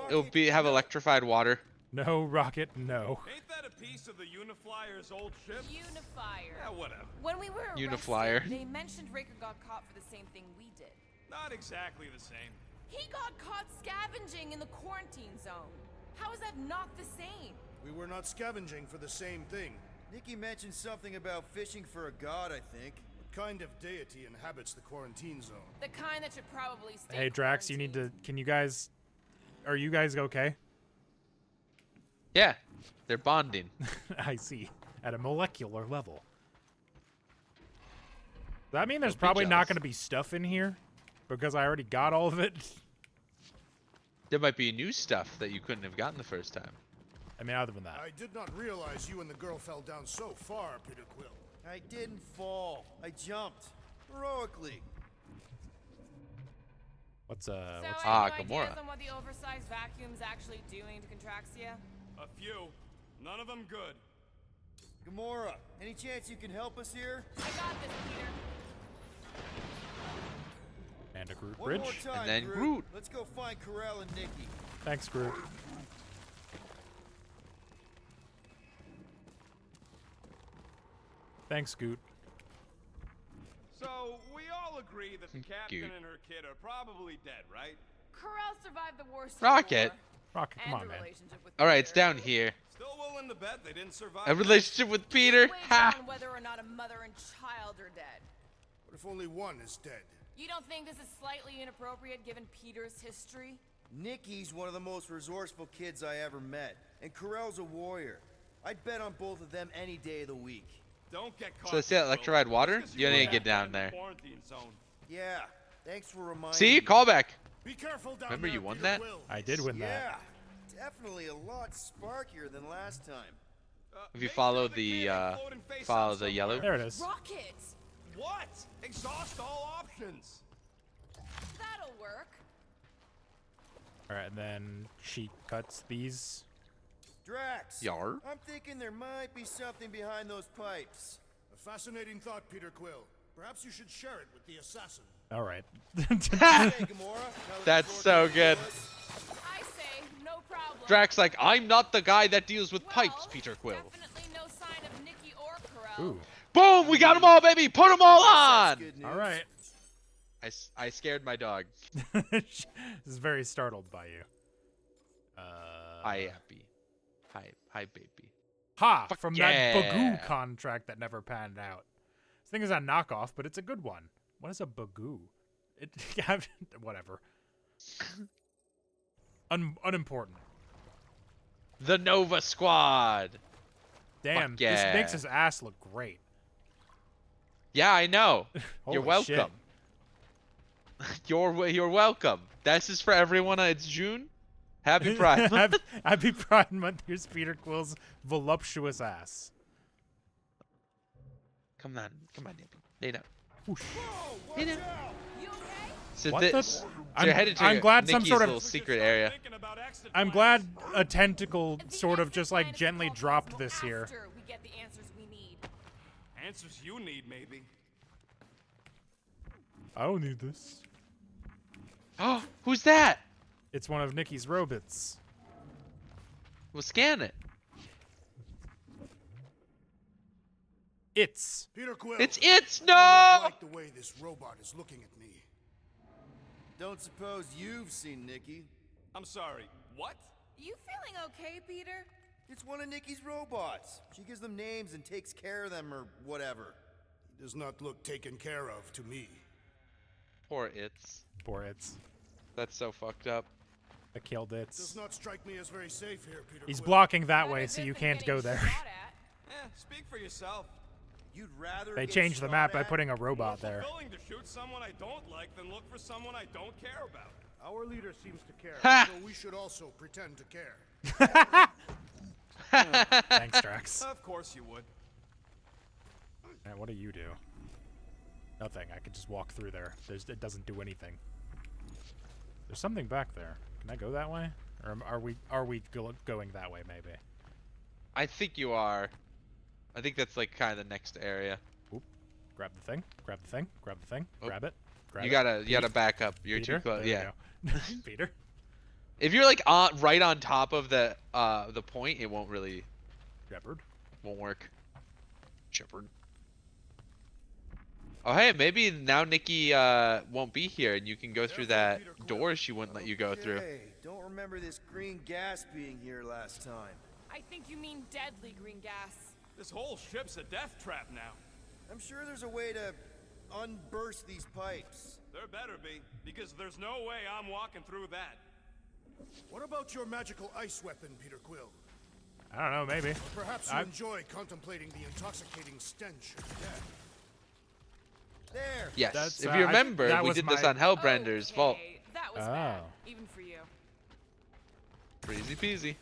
It'll Rocket, be have no. electrified water. No, Rocket, no. Ain't that a piece of the Uniflyer's old ship? Unifier. Yeah, whatever. When we were arrested, Uniflyer. they mentioned Raker got caught for the same thing we did. Not exactly the same. He got caught scavenging in the quarantine zone. How is that not the same? We were not scavenging for the same thing. Nikki mentioned something about fishing for a god, I think. What kind of deity inhabits the quarantine zone? The kind that should probably stay Hey, Drax, you need to. Can you guys? Are you guys okay? Yeah, they're bonding. I see. At a molecular level. Does that mean there's Don't be probably not jealous. going to be stuff in here? Because I already got all of it? There might be new stuff that you couldn't have gotten the first time. I mean, other than that. I did not realize you and the girl fell down so far, Peter Quill. I didn't fall. I jumped. Heroically. What's So, what's any Gamora. ideas on what the oversized vacuum's actually doing to Contraxia? A few. None of them good. Gamora, any chance you can help us here? I got this, Peter. and a Groot One bridge? more time, then Groot. Groot. Let's go find Carell and Nikki. Thanks, Groot. Thanks, Scoot. So, we all agree that the captain Cute. and her kid are probably dead, right? Carell survived the war. Rocket. Rocket, come and on, a man. relationship with All right, it's Peter. down here. Still willing to bet they didn't survive. A relationship with Peter. Wager Ha! on whether or not a mother and child are dead. What if only one is dead? You don't think this is slightly inappropriate given Peter's history? Nikki's one of the most resourceful kids I ever met, and Carell's a warrior. I'd bet on both of them any day of the week. Don't get caught. So let's see that Quill. electrified water? Just 'cause You need to were get down in the there. quarantine zone. Yeah, thanks for reminding See? me. Callback. Be careful down Remember there, you won Peter that? Quill. I did win that. Yeah, definitely a lot sparkier than last time. If you make follow sure the, can't explode and face follow up the yellow. somewhere. There it is. Rocket! What? Exhaust all options. That'll work. All right, and then she cuts these. Drax, Yar. I'm thinking there might be something behind those pipes. A fascinating thought, Peter Quill. Perhaps you should share it with the assassin. All right. Hey, Gamora, now that That's the so floor good. can us- I say, no problem. Drax like, I'm not the guy that deals with pipes, Well, Peter Quill. Definitely no sign of Nikki or Carell. Ooh. Boom! We got them all, baby! Put them all That's on! good news. All right. I scared my dog. This is very startled by you. Hi, happy. Hi, baby. Ha! Fuck From yeah. that Bagoo contract that never panned out. This thing is a knockoff, but it's a good one. What is a Bagoo? It whatever. Unimportant. The Nova Squad. Damn, Fuck this yeah. makes his ass look great. Yeah, I know. Holy You're welcome. shit. You're welcome. This is for everyone. It's June. Happy Pride Month. Happy Pride Month. Here's Peter Quill's voluptuous ass. Come on, Nippy. Lay down. Whoosh. Lay down. You okay? So What this, the- so you're I'm- headed to I'm glad some Nikki's sort of- little secret area. Thinking about exit I'm plans. glad a tentacle The sort of exit just plan like is gently called dropped Cosmo this here. after we get the answers we need. Answers you need, maybe. I don't need this. Oh, who's that? It's one of Nikki's robots. Well, scan it. It's. Peter Quill. It's I do no. not like the way this robot is looking at me. Don't suppose you've seen Nikki? I'm sorry. What? You feeling okay, Peter? It's one of Nikki's robots. She gives them names and takes care of them or whatever. He does not look taken care of to me. Poor it's. Poor it's. That's so fucked up. I killed it. Does not strike me as very safe here, Peter He's Quill. blocking that Better way, this so you than can't getting go there. shot at. Speak for yourself. You'd rather They get changed the shot map by at? putting a More robot there. fulfilling to shoot someone I don't like than look for someone I don't care about. Our leader seems to care, Ha! so we should also pretend to care. Thanks, Drax. Of course you would. And what do you do? Nothing. I could just walk through there. It doesn't do anything. There's something back there. Can I go that way? Or are we going that way, maybe? I think you are. I think that's like kind of the next area. Oop. Grab the thing. Grab the thing. Grab the thing. Oh. Grab it. Grab You it. gotta back up. You're Peter? too close. There Yeah. we go. Peter. If you're like right on top of the point, it won't really Shepard. won't work. Shepard. Oh hey, maybe now Nikki won't be here and you can go through that door she wouldn't let you go through. Hey, don't remember this green gas being here last time. I think you mean deadly green gas. This whole ship's a death trap now. I'm sure there's a way to unburst these pipes. There better be, because there's no way I'm walking through that. What about your magical ice weapon, Peter Quill? I don't know, maybe. Or perhaps you enjoy contemplating the intoxicating stench of death. There. Yes. That's, if you remember, that we was did this my- on Hellbrender's vault. Okay, that was bad, even for you. Easy peasy.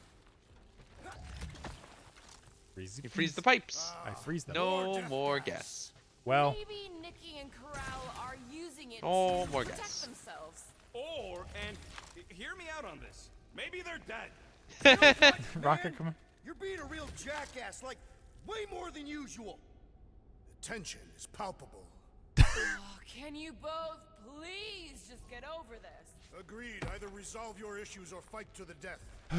Freezy You freeze the pipes. I freeze them. No more gas. Well. Maybe Nikki and Corral are using it Oh, to more protect gas. themselves. Or, and hear me out on this. Maybe they're dead. Rocket, come on. You're being a real jackass, like way more than usual. The tension is palpable. Oh, can you both please just get over this? Agreed. Either resolve your issues or fight to the death. Hey,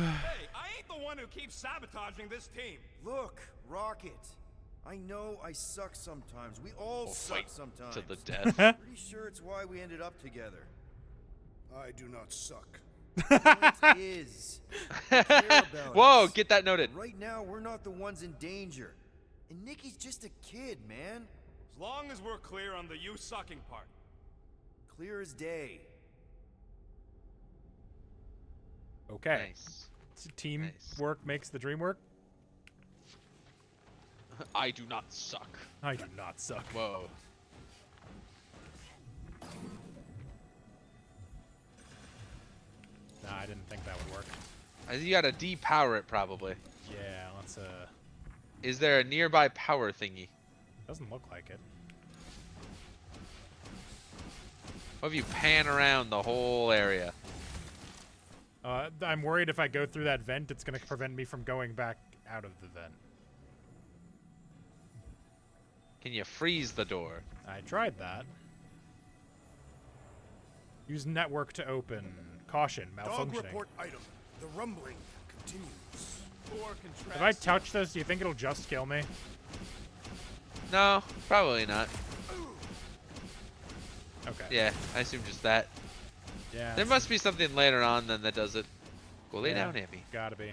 I ain't the one who keeps sabotaging this team. Look, Rocket. I know I suck sometimes. We all suck sometimes. To the death. Pretty sure it's why we ended up together. I do not suck. It is. You care about Whoa, us. get that noted. Right now, we're not the ones in danger. And Nikki's just a kid, man. As long as we're clear on the you sucking part. Clear as day. Okay. Nice. Team work makes the dream work. I do not suck. I do not suck. Whoa. Nah, I didn't think that would work. You gotta depower it probably. Yeah, let's Is there a nearby power thingy? doesn't look like it. What if you pan around the whole area? I'm worried if I go through that vent, it's gonna prevent me from going back out of the vent. Can you freeze the door? I tried that. Use network to open. Caution, Dog malfunctioning. report item. The rumbling continues. Or If I touch this, do you think it'll just kill me? No, probably not. Okay. Yeah, I assume just that. Yeah. There must be something later on then that does it. Go lay Yeah, down, Abby. Gotta be.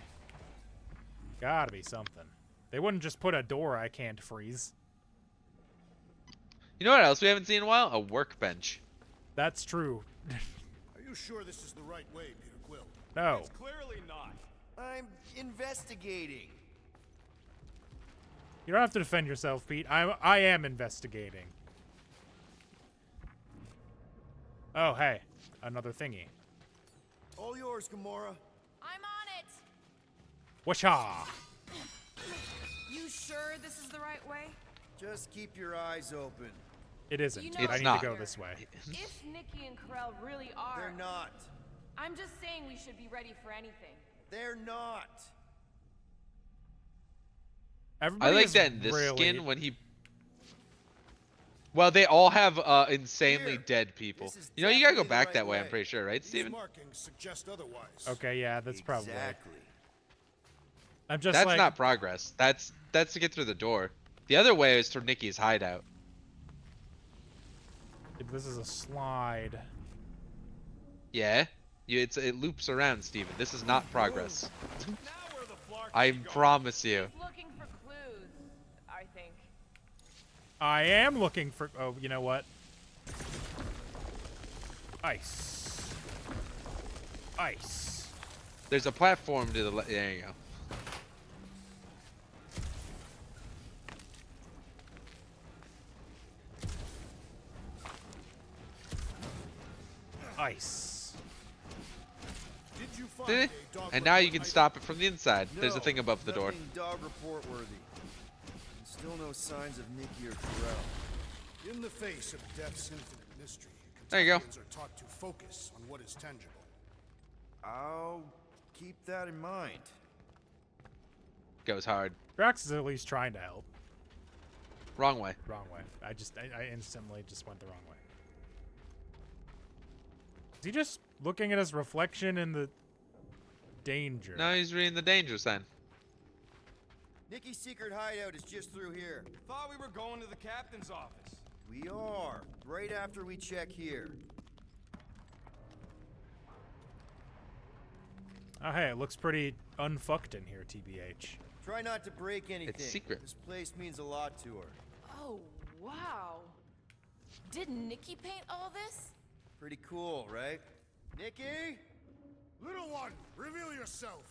Gotta be something. They wouldn't just put a door I can't freeze. You know what else we haven't seen in a while? A workbench. That's true. Are you sure this is the right way, Peter Quill? No. It's clearly not. I'm investigating. You don't have to defend yourself, Pete. I am investigating. Oh, hey. Another thingy. All yours, Gamora. I'm on it. Washa! You sure this is the right way? Just keep your eyes open. It isn't. You know It's I need not. to go this way. If Nikki and Corell really are... They're not. I'm just saying we should be ready for anything. They're not. Everybody I like is that in this really... skin when he... Well, they all have insanely Here, dead people. this is You know, you gotta go definitely the back right that way, I'm way. pretty sure, right, These Steven? markings suggest otherwise. Okay, yeah, that's probably... Exactly. I'm just That's like... not progress. That's to get through the door. The other way is to Nikki's hideout. This is a slide. Yeah? It loops around, Steven. This is not progress. Now where the flark I is going. promise you. Keep looking for clues, I think. I am looking for... Oh, you know what? Ice. Ice. There's a platform to the there you go. Ice. Did you find Did a it? dog And now you report can item? stop it from the inside. There's a No, thing above the door. nothing dog report worthy. And still no signs of Nikki or Corell. In the face of death's infinite mystery, There you go. Kentuckians are taught to focus on what is tangible. I'll keep that in mind. Goes hard. Drax is at least trying to help. Wrong way. Wrong way. I instantly just went the wrong way. Is he just looking at his reflection in the danger? No, he's reading the danger sign. Nikki's secret hideout is just through here. Thought we were going to the captain's office. We are. Right after we check here. Oh, hey, it looks pretty unfucked in here, TBH. Try not to break anything. It's secret. This place means a lot to her. Oh, wow. Did Nikki paint all this? Pretty cool, right? Nikki? Little one, reveal yourself.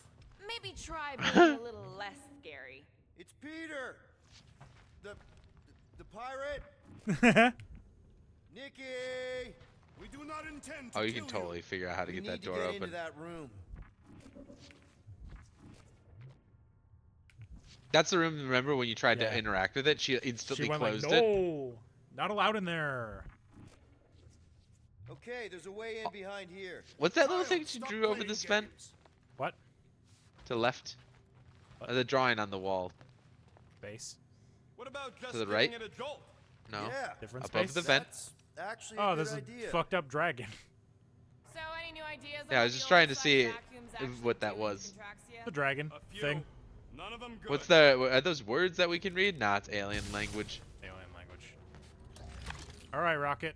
Maybe try being a little less scary. It's Peter. The pirate. Nikki. We do not intend to Oh, you kill can totally figure out how to We get that need to door get open. into that room. That's the room, remember when you tried Yeah. to interact with it? She instantly She went closed like, it. no, not allowed in there. Okay, there's a way in behind here. What's that little Child, thing she stop drew over playing this vent? games. What? To the left? The drawing on the wall. Base. What about just To the giving right? it a jolt? No. Yeah. Different Above space? the vent. That's actually a Oh, good there's a idea. fucked up dragon. So, any new ideas on Yeah, I what was the just trying to oversized see vacuums actually what that do in was. Contraxia? The dragon A few. thing. None of them good. What's the? Are those words that we can read? Nah, it's alien language. Alien language. All right, Rocket.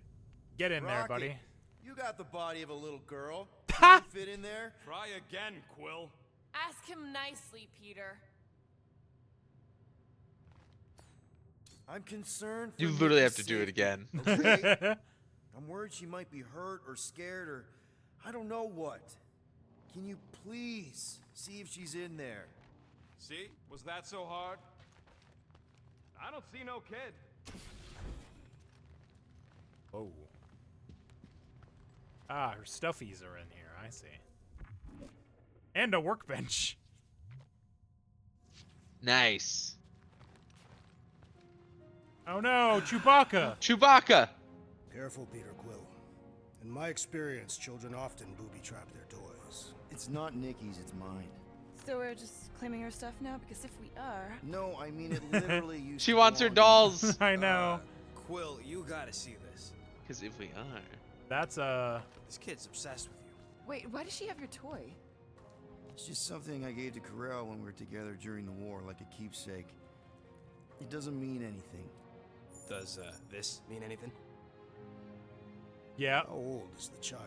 Get in there, Rocket, buddy. You got the body of a little girl. Can you fit in there? Try again, Quill. Ask him nicely, Peter. I'm concerned for You literally have Nikki's to do it safety, again. Okay? I'm worried she might be hurt or scared or I don't know what. Can you please see if she's in there? See? Was that so hard? I don't see no kid. Oh. Ah, her stuffies are in here. I see. And a workbench. Nice. Oh no, Chewbacca. Chewbacca. Careful, Peter Quill. In my experience, children often booby trap their toys. It's not Nikki's, it's mine. So we're just claiming her stuff now? Because if we are... No, I mean it literally used She to wants her belong to me. dolls. I know. Quill, you gotta see this. Because if we are. That's This kid's obsessed with you. Wait, why does she have your toy? It's just something I gave to Corel when we were together during the war, like a keepsake. It doesn't mean anything. Does this mean anything? Yeah. How old is the child?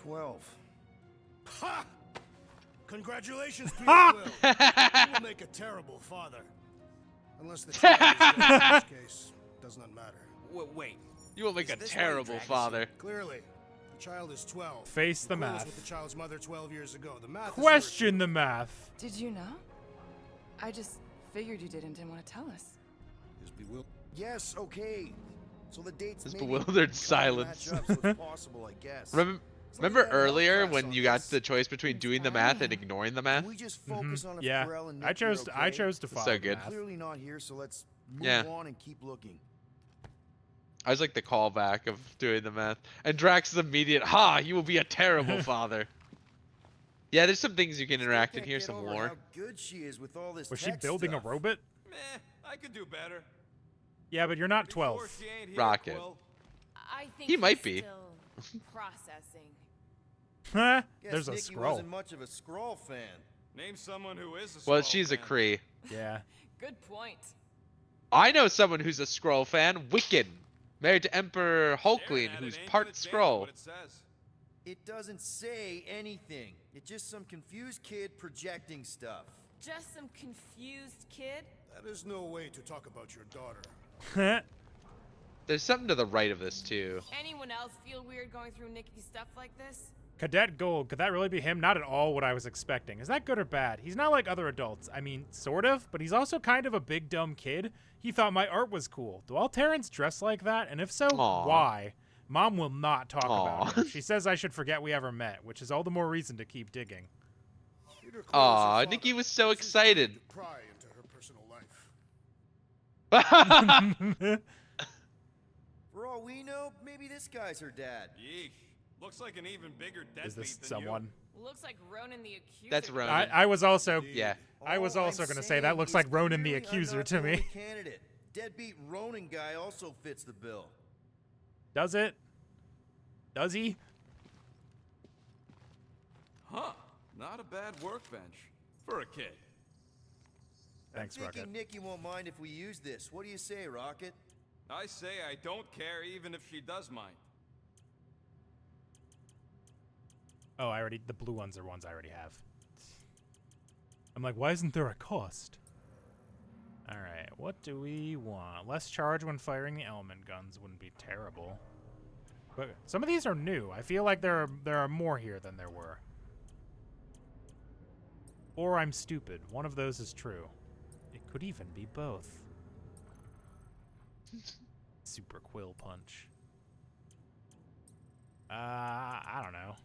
12. Ha! Congratulations, Peter Ha! Quill. You will make a terrible father. Unless the child is dead, in which case, does not matter. Wait. You will make Is a this why you terrible drag us father. Clearly, the child is 12. Face the Quill was math. with the child's mother 12 years ago. The math Question the math. Did you know? I just figured you didn't want to tell us. is bewildered. Yes, okay. So the dates This maybe bewildered kinda silence. match up, so it's possible, I guess. Remember like I had a earlier class when on you got this. the choice between doing the math and ignoring the math? Can we just focus on if Yeah. Corel and I Nick chose. are I okay? chose to So follow. the good. math. Clearly not here, so let's move Yeah. on and keep looking. I was like the callback of doing the math. And Drax's immediate, ha, you will be a terrible father. Yeah, there's some things you can interact in Can't here, get some over lore. How good she is with all this Was she tech building stuff. a robot? Meh, I could do better. Yeah, but you're not Be 12. sure she ain't here, Rocket. Quill. I think He might he's be. still processing. Huh? Guess There's a Nikki scroll. wasn't much of a scroll fan. Name someone who is a Well, Skrull she's a fan. Kree. Yeah. Good point. I know someone who's a Skrull fan, Wiccan. Married to Emperor Staring Hulkling, at it who's ain't part gonna change Skrull. what it says. It doesn't say anything. It's just some confused kid projecting stuff. Just some confused kid? That is no way to talk about your daughter. There's something to the right of this, too. Anyone else feel weird going through Nikki's stuff like this? Cadet Gold, could that really be him? Not at all what I was expecting. Is that good or bad? He's not like other adults. I mean, sort of, but he's also kind of a big dumb kid. He thought my art was cool. Do all Terrans dress like that? And if so, Aw. why? Mom will not talk Aw. about it. She says I should forget we ever met, which is all the more reason to keep digging. Peter Quill is Aw, your Nikki father. was so This is excited. time to pry into her personal life. For all we know, maybe this guy's her dad. Yeesh. Looks like an even bigger deadbeat Is this than someone? Looks like Ronan the Accuser. That's Ronan. I was also Yeah. I was All also I'm gonna say that looks like saying Ronan is the clearly I'm Accuser not to the me. only candidate. Deadbeat Ronan guy also fits the bill. Does it? Does he? Huh. Not a bad workbench. For a kid. Thanks, I'm Rocket. thinking Nikki won't mind if we use this. What do you say, Rocket? I say I don't care even if she does mind. Oh, the blue ones are ones I already have. I'm like, why isn't there a cost? All right, what do we want? Less charge when firing the element guns wouldn't be terrible. But some of these are new. I feel like there are more here than there were. Or I'm stupid. One of those is true. It could even be both. Super Quill Punch. I don't know.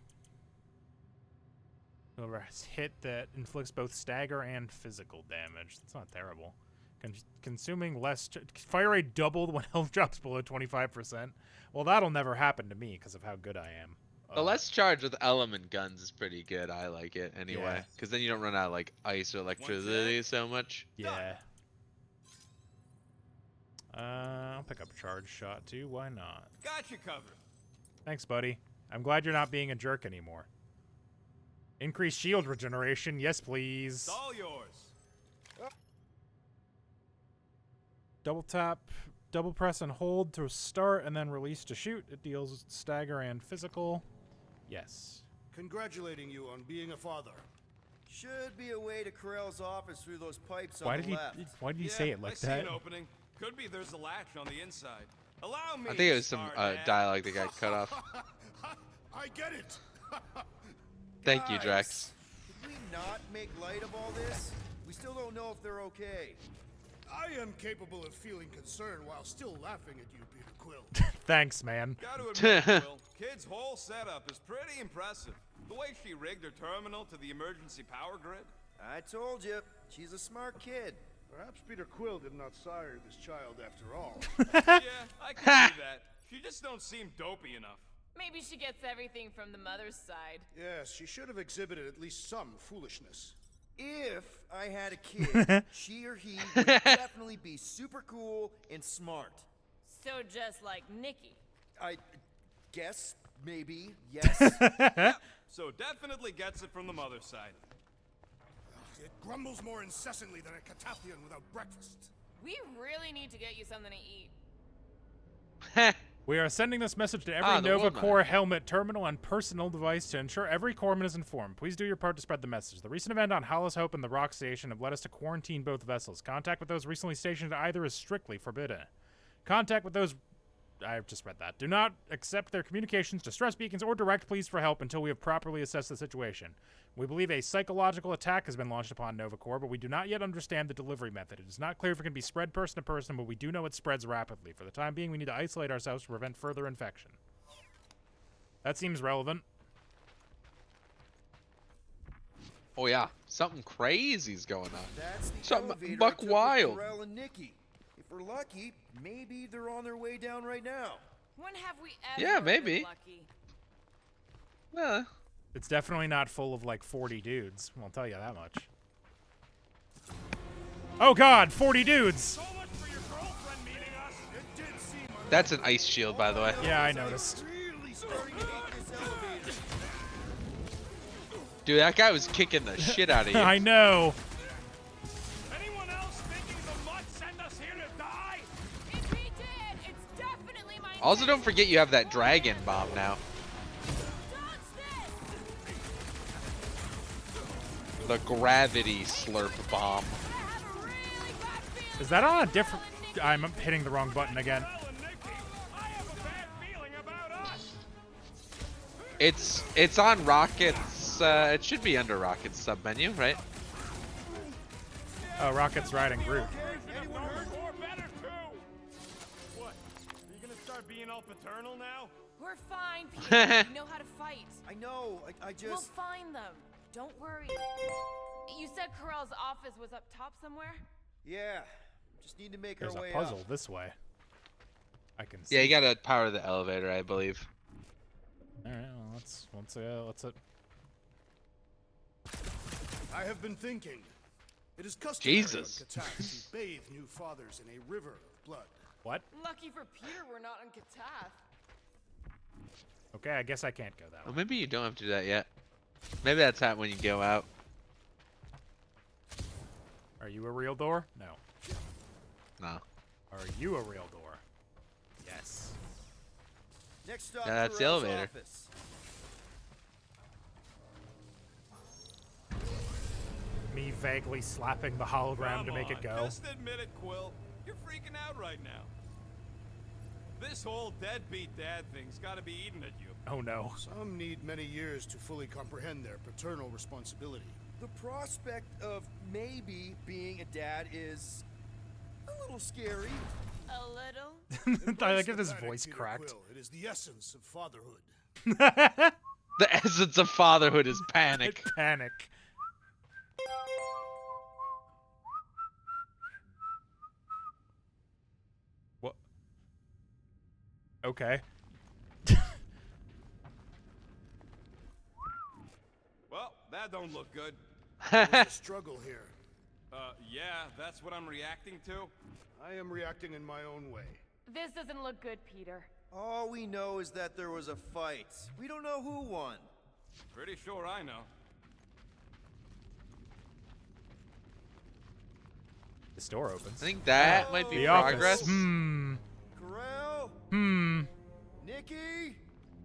Whoever has hit that inflicts both stagger and physical damage. That's not terrible. Consuming less... Fire rate doubled when health drops below 25%. Well, that'll never happen to me because of how good I am. The less charge with element guns is pretty good. I like it anyway. Yeah. Because then you don't run out of like ice or electricity so much. Yeah. I'll pick up a charge shot too. Why not? Got you covered. Thanks, buddy. I'm glad you're not being a jerk anymore. Increase shield regeneration. Yes, please. It's all yours. Double tap, double press and hold to start, and then release to shoot. It deals stagger and physical. Yes. Congratulating you on being a father. Should be a way to Corell's office through those pipes Why on did the he? left. Why did he Yeah, say it like I see that? an opening. Could be there's a latch on the inside. Allow me. I think it was some Stardad. dialogue that got cut off. I get it. Thank you, Guys, Drax. Could we not make light of all this? We still don't know if they're okay. I am capable of feeling concern while still laughing at you, Peter Quill. Thanks, man. Gotta admit, Will, Kid's whole setup is pretty impressive. The way she rigged her terminal to the emergency power grid. I told you, she's a smart kid. Perhaps Peter Quill did not sire this child after all. Yeah, I can see that. She just don't seem dopey enough. Maybe she gets everything from the mother's side. Yes, she should have exhibited at least some foolishness. If I had a kid, she or he would definitely be super cool and smart. So just like Nikki. I guess, maybe, yes. Yep, so definitely gets it from the mother's side. It grumbles more incessantly than a Catathian without breakfast. We really need to get you something to eat. We are sending this message to every Ah, the Nova woman. Corps helmet, terminal, and personal device to ensure every corpsman is informed. Please do your part to spread the message. The recent event on Hollis Hope and the Rock Station have led us to quarantine both vessels. Contact with those recently stationed at either is strictly forbidden. Contact with those... I've just read that. Do not accept their communications, distress beacons, or direct pleas for help until we have properly assessed the situation. We believe a psychological attack has been launched upon Nova Corps, but we do not yet understand the delivery method. It is not clear if it can be spread person to person, but we do know it spreads rapidly. For the time being, we need to isolate ourselves to prevent further infection. That seems relevant. Oh yeah, something crazy's going on. That's the Something elevator buck I took with wild. Corell and Nikki. If we're lucky, maybe they're on their way down right now. When have we ever Yeah, been maybe. lucky? Well, It's definitely not full of like 40 dudes. I'll tell you that much. Oh god, 40 dudes! So much for your girlfriend meeting us. It did seem that's an ice shield, by the way. Yeah, I noticed. Really starting to hate this elevator. Dude, that guy was kicking the shit out of you. I know. Anyone else thinking the mud sent us here to die? If he did, it's definitely my Also, don't forget you have that dragon bomb now. The gravity slurp bomb. Is that on a different... I'm hitting the wrong button again. Well, and Nikki, I have a bad feeling about us. It's on Rocket's, it should be under Rocket's sub-menu, right? Oh, Rocket's riding Groot. Anyone heard? Or better too. What? Are you gonna start being all paternal now? We're fine, Peter. We know how to fight. I know, I We'll just... find them. Don't worry. You said Corell's office was up top somewhere? Yeah, just need to make There's our way a puzzle up. this way. I can see. Yeah, you gotta power the elevator, I believe. All right, well, let's I have been thinking. It is customary Jesus. on Katath to bathe new fathers in a river of blood. What? Lucky for Peter we're not in Katath. Okay, I guess I can't go that Well, way. maybe you don't have to do that yet. Maybe that's how when you go out. Are you a real door? No. No. Are you a real door? Yes. Next stop, Yeah, that's the Corral's elevator. office. Me vaguely slapping the hologram to make it go. Just admit it, Quill. You're freaking out right now. This whole deadbeat dad thing's gotta be eating at you. Oh no. Some need many years to fully comprehend their paternal responsibility. The prospect of maybe being a dad is a little scary. A little? I like if Embrace his the panic, voice Peter cracked. Quill. It is the essence of fatherhood. The essence of fatherhood is panic. Panic. What? Okay. Well, that don't look good. There's a struggle here. Yeah, that's what I'm reacting to. I am reacting in my own way. This doesn't look good, Peter. All we know is that there was a fight. We don't know who won. Pretty sure I know. This door opens. I think that might be The progress. office. Hmm. Corral? Hmm. Nikki?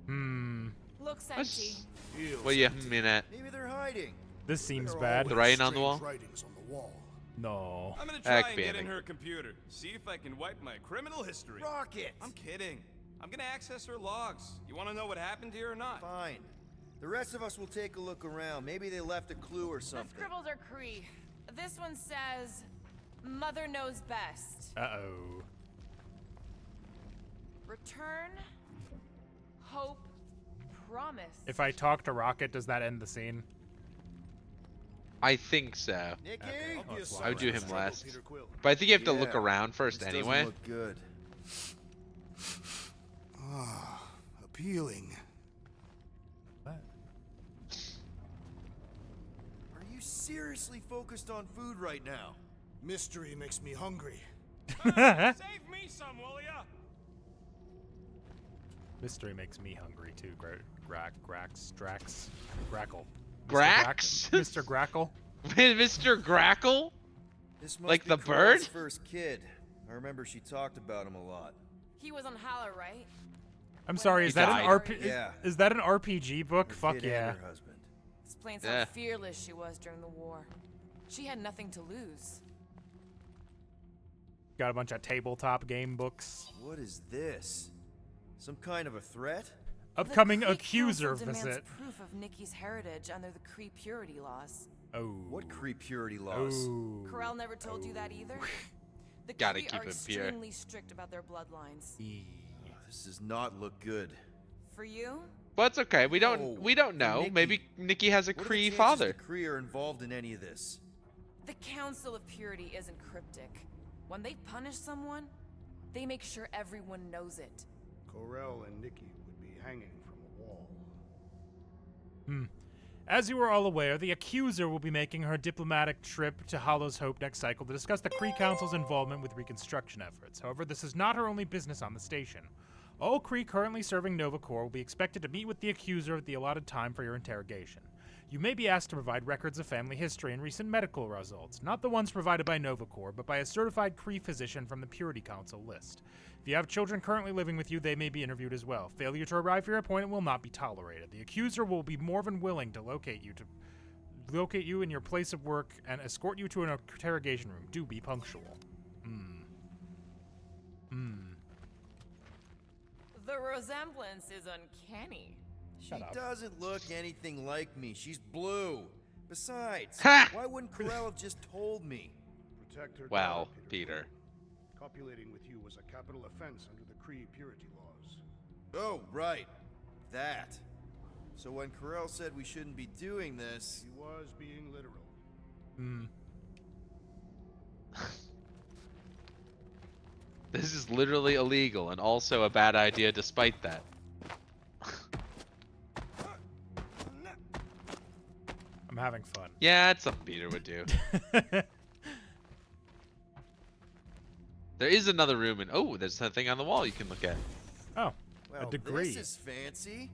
Hmm. Looks Let's- empty. What do you mean at? Maybe they're hiding. This seems There are bad. always The writing on the strange wall? Writings on the wall. No. I'm gonna try Heck, and get in Banning. her computer. See if I can wipe my criminal history. Rocket! I'm kidding. I'm gonna access her logs. You wanna know what happened here or not? Fine. The rest of us will take a look around. Maybe they left a clue or The something. scribbles are Cree. This one says, Mother knows best. Uh-oh. Return, hope, promise. If I talk to Rocket, does that end the scene? I think so. Nikki? Okay. I'll be Let's a walk I would do around. him struggle, last. Peter Quill. But I think you have to look Yeah, around first this anyway. doesn't look good. Ah, appealing. What? Are you seriously focused on food right now? Mystery makes me hungry. Save me some, will ya? Mystery makes me hungry too. Drax. Grackle. Grax? Mr. Grackle? Mr. Grackle? This must Like be the Corral's bird? first kid. I remember she talked about him a lot. He was on Haller, right? I'm sorry, is He that an died. RP? Yeah. Is that an RPG book? Her Fuck kid yeah. And her husband. Explains Yeah. how fearless she was during the war. She had nothing to lose. Got a bunch of tabletop game books. What is this? Some kind of a threat? Upcoming The Cree accuser Council demands visit. proof of Nikki's heritage under the Cree purity laws. Oh. What Cree purity laws? Oh. Corral never told you that either? The Gotta Cree keep are it pure. extremely strict about their bloodlines. This does not look good. For you? But it's okay. We don't Oh, know. Nikki. Maybe Nikki has a What are the Cree chances father. the Cree are involved in any of this? The Council of Purity isn't cryptic. When they punish someone, they make sure everyone knows it. Corel and Nikki would be hanging from a wall. As you are all aware, the accuser will be making her diplomatic trip to Hollow's Hope next cycle to discuss the Kree Council's involvement with reconstruction efforts. However, this is not her only business on the station. All Kree currently serving Nova Corps will be expected to meet with the accuser at the allotted time for your interrogation. You may be asked to provide records of family history and recent medical results, not the ones provided by Nova Corps, but by a certified Kree physician from the Purity Council list. If you have children currently living with you, they may be interviewed as well. Failure to arrive for your appointment will not be tolerated. The accuser will be more than willing to locate you in your place of work and escort you to an interrogation room. Do be punctual. The resemblance is uncanny. She Shut up. doesn't look anything like me. She's blue. Besides, Ha! why wouldn't Corel have just told me? Protect her Wow, daughter, Peter. Copulating with you was a capital offense under the Kree purity laws. Oh, right. That. So when Corel said we shouldn't be doing this... He was being literal. This is literally illegal and also a bad idea despite that. I'm having fun. Yeah, it's something Peter would do. There is another room, and oh, there's something on the wall you can look at. Oh, Well, a degree. this is fancy.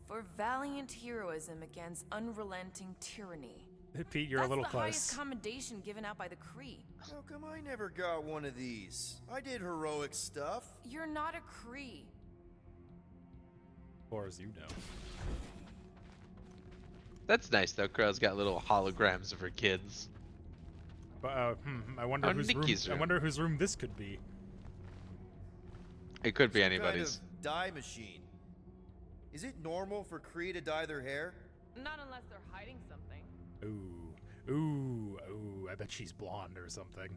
For valiant heroism against unrelenting tyranny. Pete, you're That's a little the close. highest commendation given out by the Kree. How come I never got one of these? I did heroic stuff. You're not a Kree. Or as you know. That's nice though. Crow's got little holograms of her kids. But I wonder Oh, whose Nikki's room. I room. wonder whose room this could be. It could be Some anybody's. kind of dye machine. Is it normal for Kree to dye their hair? Not unless they're hiding something. Ooh. I bet she's blonde or something.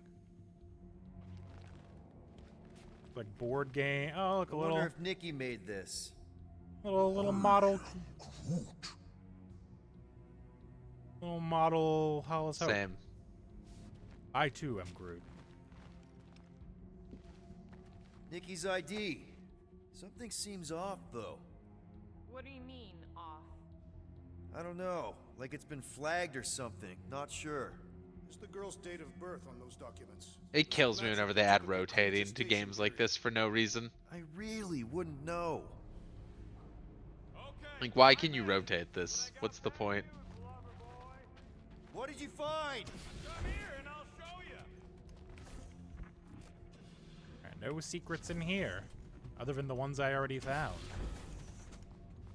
Like board game. Oh, look, a I little wonder if Nikki made this. little model. Little model. Hollis Hope. Same. I too am Groot. Nikki's ID. Something seems off, though. What do you mean, off? I don't know. Like it's been flagged or something. Not sure. Is the girl's date of birth on those documents? It kills me whenever they add rotating to games like this for no reason. I really wouldn't know. Like, why can you rotate this? What's the point? What did you find? Come here and I'll show you. No secrets in here, other than the ones I already found.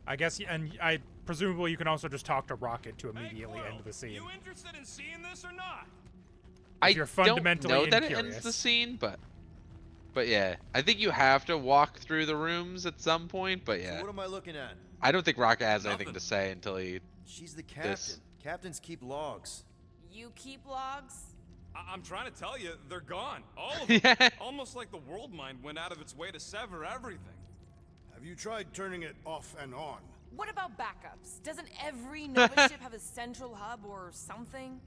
I guess, and I presumably you can also just talk to Rocket to immediately end the scene. You interested in seeing this or not? I you're don't fundamentally know that it incurious. ends the scene, but yeah, I think you have to walk through the rooms at some point. But So yeah, what am I looking at? I don't think Rocket has anything Nothing. to say until he. She's the captain. Captains keep logs. You keep logs? I'm trying to tell you, they're gone. All of them. Yeah. Almost like the world mind went out of its way to sever everything. Have you tried turning it off and on? What about backups? Doesn't every Nova ship have a central hub or something?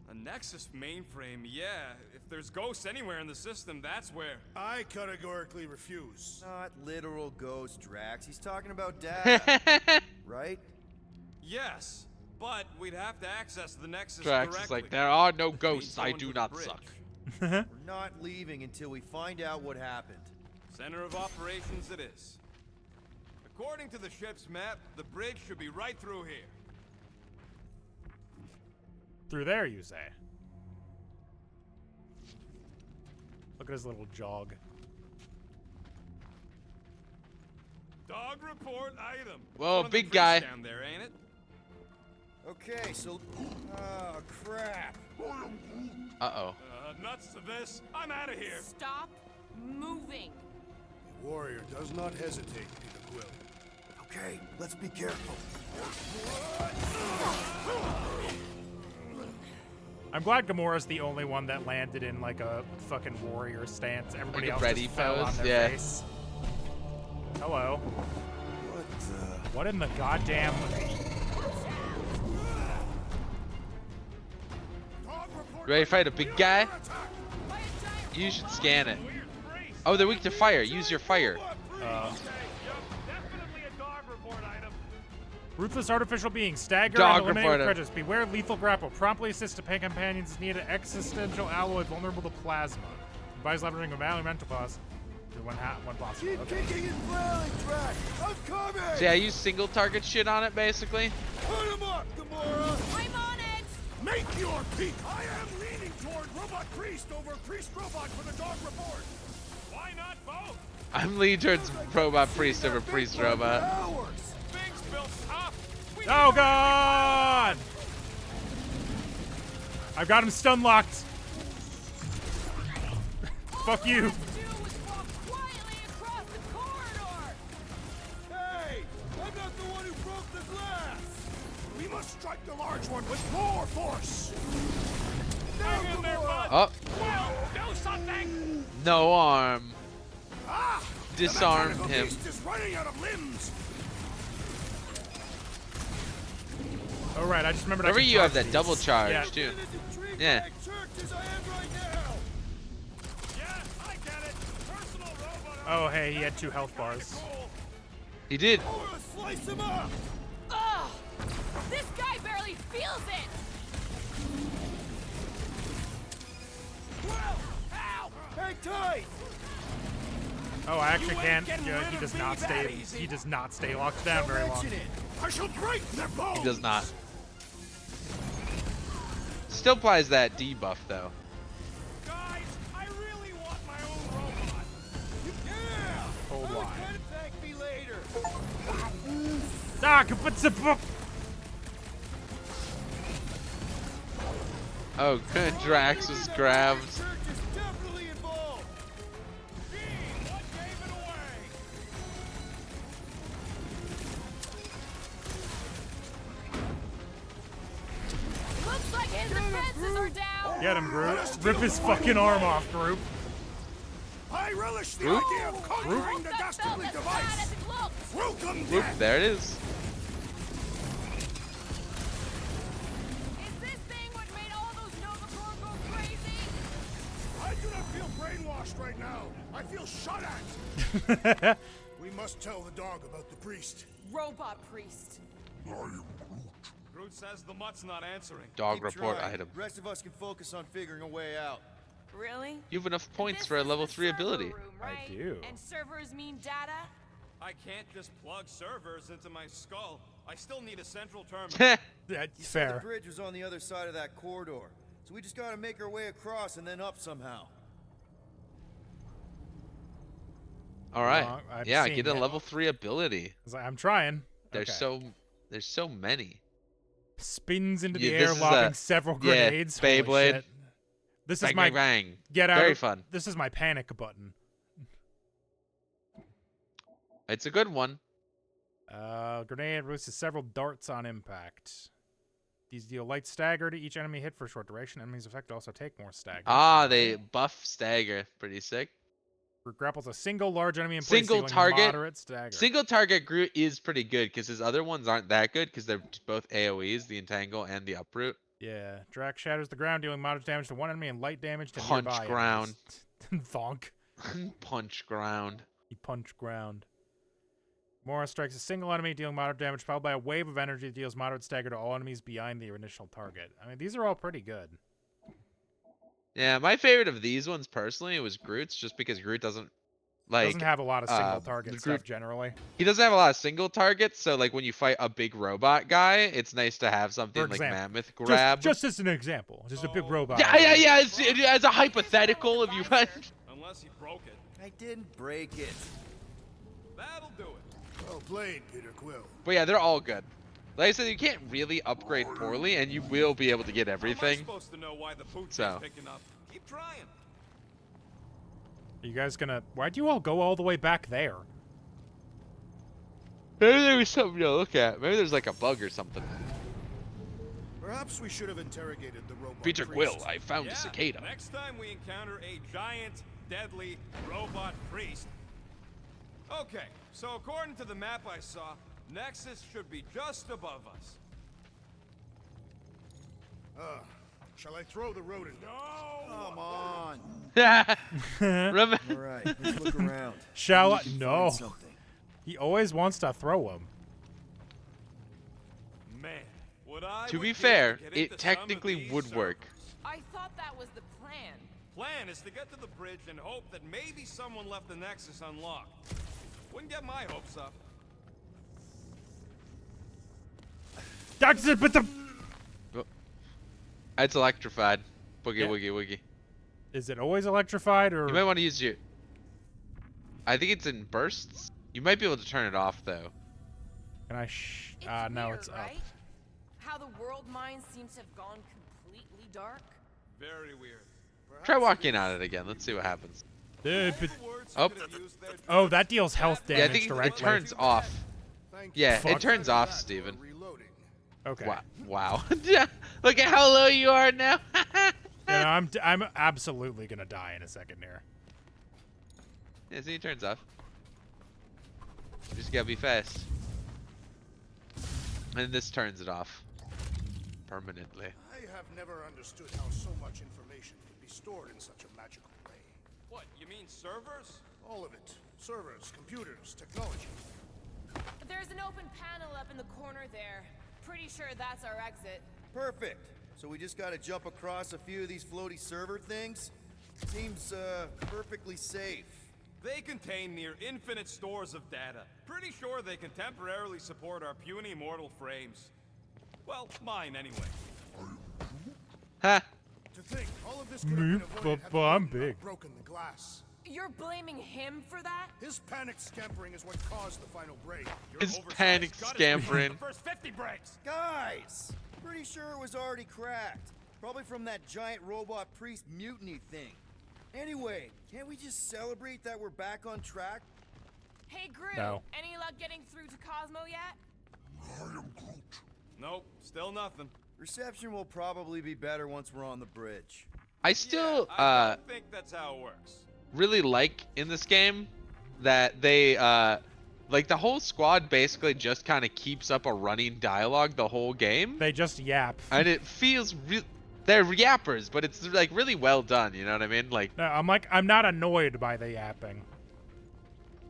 A Nexus mainframe, yeah. If there's ghosts anywhere in the system, that's where. I categorically refuse. Not literal ghost, Drax. He's talking about data. Right? Yes, but we'd have to access the Nexus Drax directly. is like, there are no Means ghosts. I going do to the not bridge. suck. We're not leaving until we find out what happened. Center of operations it is. According to the ship's map, the bridge should be right through here. Through there, you say? Look at his little jog. Dog report item. Whoa, One of the big priests guy. down there, ain't it? Okay, so... Oh, crap. Uh-oh. Nuts to this. I'm out of here. Stop moving. The warrior does not hesitate, Peter Quill. Okay, let's be careful. I'm glad Gamora's the only one that landed in like a fucking warrior stance. Everybody Like a else ready just fell on pose, their yeah. face. Hello. What What in the goddamn... Ready to fight a big guy? You should scan it. Oh, they're weak to fire. Use your fire. Definitely a dog report item. Ruthless artificial being. Stagger Dog and eliminate reporter. prejudice. Beware lethal grapple. Promptly assist to pay companions needed. Existential alloy vulnerable to plasma. Advise leveraging a value mental pause. When possible. Keep Okay. kicking and railing, Drax! I'm coming! See, I use single target shit on it, basically. Put him up, Gamora! I'm on it! Make your peak! I am leaning toward Robot Priest over Priest Robot for the dog report! Why not both? I'm leaning towards Robot Priest over Priest Robot. Hours. Things built tough. We Oh need god! I've got him stun locked. Fuck you. Do was walk quietly across the corridor. Hey! I'm not the one who broke the glass! We must strike the large one with more force! Hang in there, bud. Oh, Well, do something. no arm. Ah! Disarmed the him. beast is running out of limbs! Oh right, I just remembered. Remember I can you have charge that these. double charge, Yeah. too. Intrigued Yeah. by church as I am right now! Yeah, I get it. Personal robot. Oh hey, he had 2 health bars. He did. I want to slice him up! Ugh! This guy barely feels it! Whoa! Ow! Hang tight! Oh, I actually You can't. ain't getting Yeah, rid he of does me not that stay. easy. He does not stay locked down Don't very long. mention it. I shall break their bones! He does not. Still applies that debuff though. Guys, I really want my own robot. Yeah! Hold Oh, line. try to thank me later. Ah, kaput sa book. Oh, good. Drax was grabbed. Church is definitely involved. Gee, what gave it away? Looks like his defenses are down! Get him, Groot. Rip his fucking arm off, Groot. I relish the Groot? idea of conquering the That felt dastardly as bad device. as it looked! Welcome, Whoop, death. there it is. Is this thing what made all those Novacore go crazy? I do not feel brainwashed right now. I feel shot at. We must tell the dog about the priest. Robot priest. Groot says the mutt's not answering. Dog Keep report trying. item. The rest of us can focus on figuring a way out. Really? You have enough points This for a is level the 3 server ability. room, right? I do. And servers mean data? I can't just plug servers into my skull. I still need a central terminal. Yeah, The fair. bridge was on the other side of that corridor. So we just gotta make our way across and then up somehow. All right. Well, I've Yeah, seen get a it. level 3 ability. I'm trying. There's Okay. so many. Spins into the Yeah, air, this is lobbing a- several yeah, grenades. Holy Beyblade. shit. This is Bang, my bang, bang. get out. Very of- fun. This is my panic button. It's a good one. Grenade releases several darts on impact. These deal light stagger to each enemy hit for a short duration. Enemies affected also take more stagger. Ah, they buff stagger. Pretty sick. Groot grapples a single large enemy in place, Single dealing target. moderate stagger. Single target Groot is pretty good because his other ones aren't that good because they're both AoEs, the entangle and the uproot. Yeah, Drax shatters the ground, dealing moderate damage to one enemy and light damage to Punch nearby ground. enemies. Thonk. Punch ground. He punched ground. Mora strikes a single enemy, dealing moderate damage, followed by a wave of energy that deals moderate stagger to all enemies behind the initial target. I mean, these are all pretty good. Yeah, my favorite of these ones personally was Groot's, just because Groot doesn't like Doesn't have a lot of single the target Groot- stuff generally. he doesn't have a lot of single targets, so like when you fight a big robot guy, it's nice to have something For like example, Mammoth grab. Just as an example, just a big robot. yeah. As a hypothetical, if you Unless he broke it. I didn't break it. That'll do it. Well played, Peter Quill. But yeah, they're all good. Like I said, you can't really upgrade poorly, and you will be able to get How am I everything. supposed to know why the pooch So. is picking up? Keep trying. Are you guys gonna? Why'd you all go all the way back there? Maybe there was something to look at. Maybe there's like a bug or something. Perhaps we should have interrogated the robot Peter priest. Quill, I found Yeah, a cicada. next time we encounter a giant, deadly robot priest. Okay, so according to the map I saw, Nexus should be just above us. Shall I throw the rodent? Come on. Remember? All right, let's look around. Shall I? Maybe we can No. find something. He always wants to throw him. Man, what I To would be give fair, to get it into some of technically these would work. servers. I thought that was the plan. Plan is to get to the bridge and hope that maybe someone left the Nexus unlocked. Wouldn't get my hopes up. It's electrified. Boogie Yeah. woogie woogie. Is it always electrified or? You might want to use your. I think it's in bursts. You might be able to turn it off though. Can I? It's No, weird, it's up. right? How the world mine seems to have gone completely dark. Very weird. Try walking on it again. Let's see what happens. But- Words Oh. could have used their oh, that deals health Yeah, I damage think it directly. turns off. Thank Yeah, Fuck. it turns off, Steven. Reloading. Okay. Wow. Wow. Look at how low you are now. Yeah, I'm absolutely gonna die in a second here. Yeah, see, it turns off. You just gotta be fast. And this turns it off. Permanently. I have never understood how so much information could be stored in such a magical way. What, you mean servers? All of it. Servers, computers, technology. But there's an open panel up in the corner there. Pretty sure that's our exit. Perfect. So we just gotta jump across a few of these floaty server things? Seems, perfectly safe. They contain near infinite stores of data. Pretty sure they can temporarily support our puny mortal frames. Well, mine anyway. Ha! To think, all of this could have been avoided had I'm we not big. broken the glass. You're blaming him for that? His panicked scampering is what caused the final break. His panic scampering. The first 50 breaks. Guys! Pretty sure it was already cracked. Probably from that giant robot priest mutiny thing. Anyway, can't we just celebrate that we're back on track? Hey, Groot. No. Any luck getting through to Cosmo yet? Nope, still nothing. Reception will probably be better once we're on the bridge. I still I don't think that's how it works. really like in this game that they like the whole squad basically just kind of keeps up a running dialogue the whole game, They just yap. and it feels they're yappers, but it's like really well done. You know what I mean? Like No, I'm not annoyed by the yapping.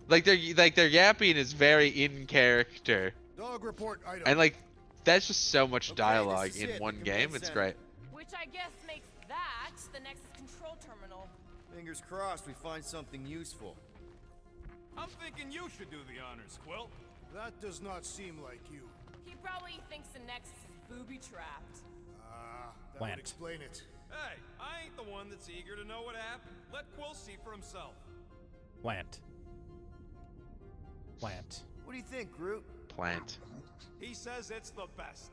their yapping is very in character, Dog report item. and like that's just so much Okay, dialogue this is in it, one the game. command It's center. great. Which I guess makes that the Nexus control terminal. Fingers crossed we find something useful. I'm thinking you should do the honors, Quill. That does not seem like you. He probably thinks the Nexus is booby-trapped. That Plant. would explain it. Hey, I ain't the one that's eager to know what happened. Let Quill see for himself. Plant. Plant. What do you think, Groot? Plant. He says it's the best.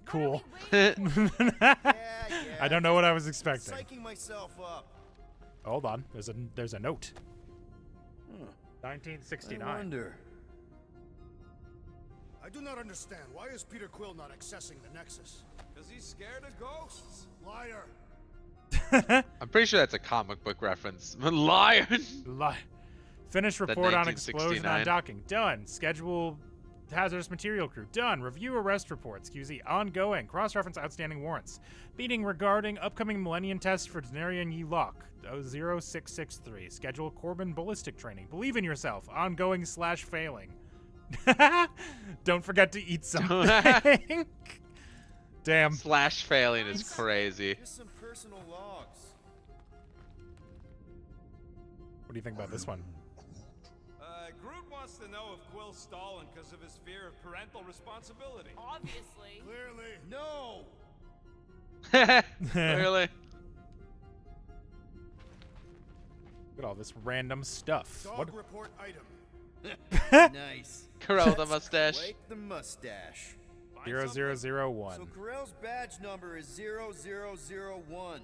Cool. Yeah, I don't know what I was expecting. Psyching myself up. Hold on. There's a note. I 1969. wonder. I do not understand. Why is Peter Quill not accessing the Nexus? Because he's scared of ghosts. Liar. I'm pretty sure that's a comic book reference. Liar. Finish report on explosion on 1969. docking. Done. Schedule hazardous material crew. Done. Review arrest reports. QZ. Ongoing. Cross-reference outstanding warrants. Meeting regarding upcoming Millennium test for Denarian Yi Lock. 0663. Schedule Corbin ballistic training. Believe in yourself. Ongoing / failing. Don't forget to eat something. Damn. / failing is crazy. Just some personal logs. What do you think about this one? Groot wants to know if Quill's stalling because of his fear of parental responsibility. Obviously. Clearly. No! Really? Look at all this random stuff. Dog What? report item. Nice. Corral the mustache. Like the mustache. 0001. So Corell's badge number is 0001.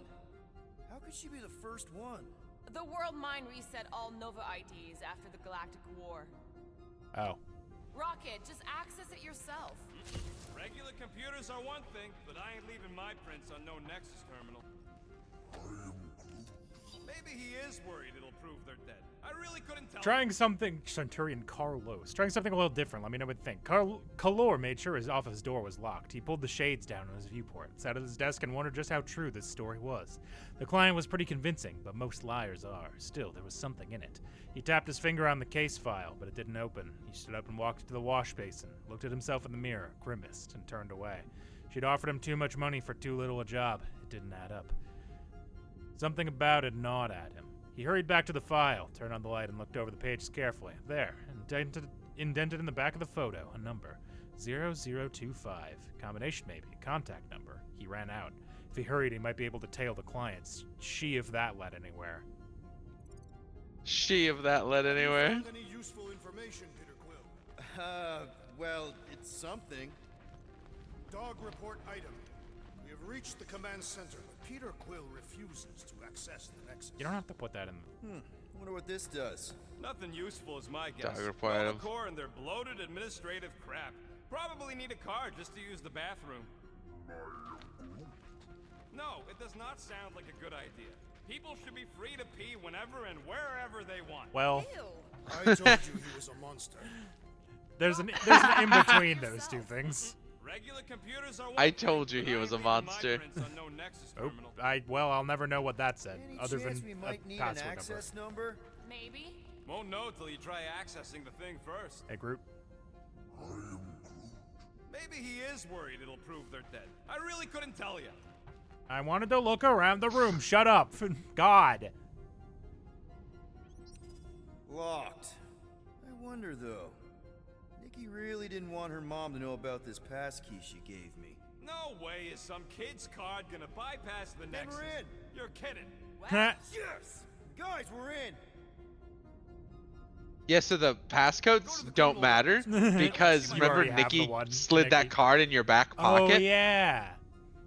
How could she be the first one? The World Mind reset all Nova IDs after the Galactic War. Oh. Rocket, just access it yourself. Regular computers are one thing, but I ain't leaving my prints on no Nexus terminal. Maybe he is worried it'll prove they're dead. I really couldn't tell. Trying something, Centurion Carlos. Trying something a little different. Let me know what you think. Kalor made sure his office door was locked. He pulled the shades down on his viewport, sat at his desk, and wondered just how true this story was. The client was pretty convincing, but most liars are. Still, there was something in it. He tapped his finger on the case file, but it didn't open. He stood up and walked to the wash basin, looked at himself in the mirror, grimaced, and turned away. She'd offered him too much money for too little a job. It didn't add up. Something about it gnawed at him. He hurried back to the file, turned on the light, and looked over the pages carefully. There, indented in the back of the photo, a number. 0025. Combination maybe, contact number. He ran out. If he hurried, he might be able to tail the clients. She if that led anywhere. She if that led anywhere. Found any useful information, Peter Quill? Well, it's something. Dog report item. We have reached the command center, but Peter Quill refuses to access the Nexus. You don't have to put that in. Wonder what this does. Nothing useful is my guess. Dog report item. Core and their bloated administrative crap. Probably need a card just to use the bathroom. No, it does not sound like a good idea. People should be free to pee whenever and wherever they want. Well, I told you he was a monster. there's an in-between those two things. Regular computers are I told you he was a leaving my monster. prints on no Nexus Oh, terminal. I'll never know what that said, Any other chance than we a might need an password number. access number? Maybe. Won't know till you try accessing the thing first. Hey, group. Maybe he is worried it'll prove they're dead. I really couldn't tell you. I wanted to look around the room. Shut up. God. Locked. I wonder, though. Nikki really didn't want her mom to know about this passkey she gave me. No way is some kid's card gonna bypass the Then Nexus. we're in. You're kidding. Yes! Guys, we're in! Yeah, so the passcodes don't matter because You remember already have the Nikki one, slid that Nikki. card in your back Oh, pocket yeah.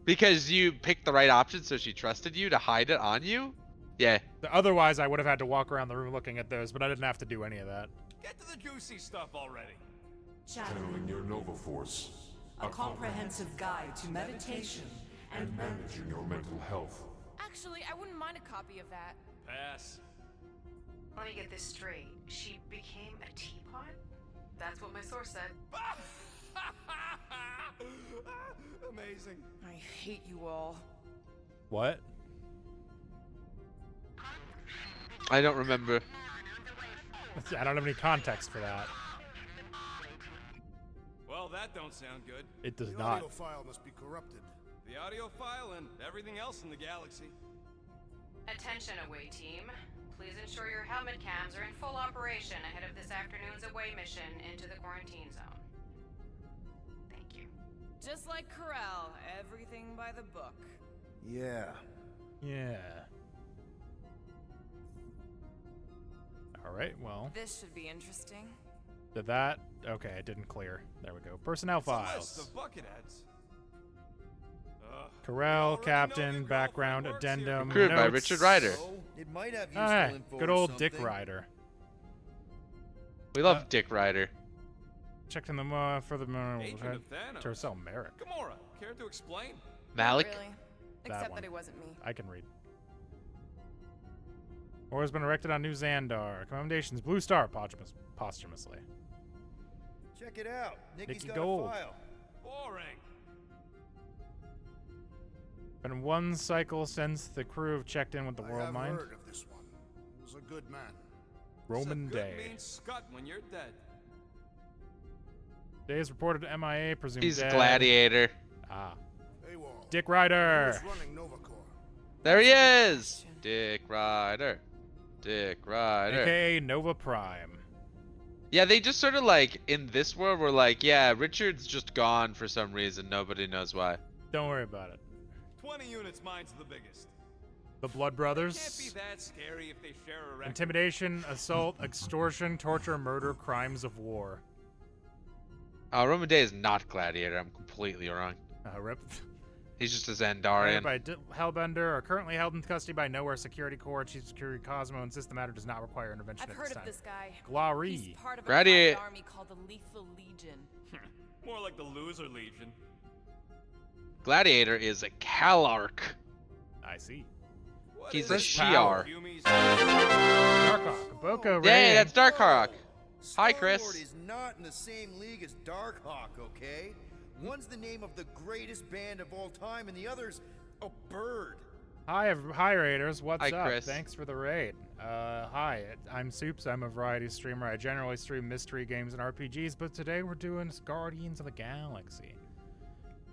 because you picked the right option, so she trusted you to hide it on you. Yeah. Otherwise, I would have had to walk around the room looking at those, but I didn't have to do any of that. Get to the juicy stuff already. Channeling your Nova Force. A comprehensive guide to meditation and managing your mental health. Actually, I wouldn't mind a copy of that. Pass. Let me get this straight. She became a teapot? That's what my source said. Amazing. I hate you all. What? I don't remember. I don't have any context for that. Well, that don't sound good. It does The not. audio file must be corrupted. The audio file and everything else in the galaxy. Attention, away team. Please ensure your helmet cams are in full operation ahead of this afternoon's away mission into the quarantine zone. Thank you. Just like Corral, everything by the book. Yeah. Yeah. All right, well. This should be interesting. Did that? Okay, it didn't clear. There we go. Personnel It's a list files. of bucket heads. Corral, captain, background, addendum, Recruited by notes. Richard Ryder. It might have useful Ah, info good or old Dick something. Ryder. We love Dick Ryder. Checked in the for the Agent of Thanos. Tercel Merrick. Gamora, care to explain? Malik? Not really. That Except one. that it wasn't me. I can read. War has been erected on New Xandar. Commendations, Blue Star posthumously. Check it out. Nikki's Nikki got Gold. a file. Boring. Been one cycle since the crew have checked in with the I World have Mind. heard of this one. He was a good man. Roman It's a good Day. mean scut when you're dead. Day is reported to MIA, presumed He's dead. Gladiator. Ah. AWOL. Dick Ryder. Who's running Nova Corps? There he is! Dick Ryder. Dick Ryder. AKA Nova Prime. Yeah, they just sort of like, in this world, we're like, yeah, Richard's just gone for some reason. Nobody knows why. Don't worry about it. 20 units, mine's the biggest. The Blood Can't Brothers. be that scary if they share a record. Intimidation, assault, extortion, torture, murder, crimes of war. Roman Day is not Gladiator. I'm completely wrong. Rip. He's just a Hired Xandarian. by Hellbender, are currently held in custody by Nowhere Security Corps. Chief Security Cosmo insists the matter does not require intervention I've at heard this of time. this guy. Glari. He's part of a Gladiator. private army called the Lethal Legion. More like the Loser Legion. Gladiator is a Calark. I see. What He's is a it? Shi'ar. Humies? Darkhawk, Boko Ray. Yay, that's Darkhawk. Hi, Star-Lord Chris. is not in the same league as Darkhawk, okay? One's the name of the greatest band of all time, and the other's a bird. Hi Raiders, what's Hi, up? Chris. Thanks for the raid. Hi, I'm Supes. I'm a variety streamer. I generally stream mystery games and RPGs, but today we're doing Guardians of the Galaxy.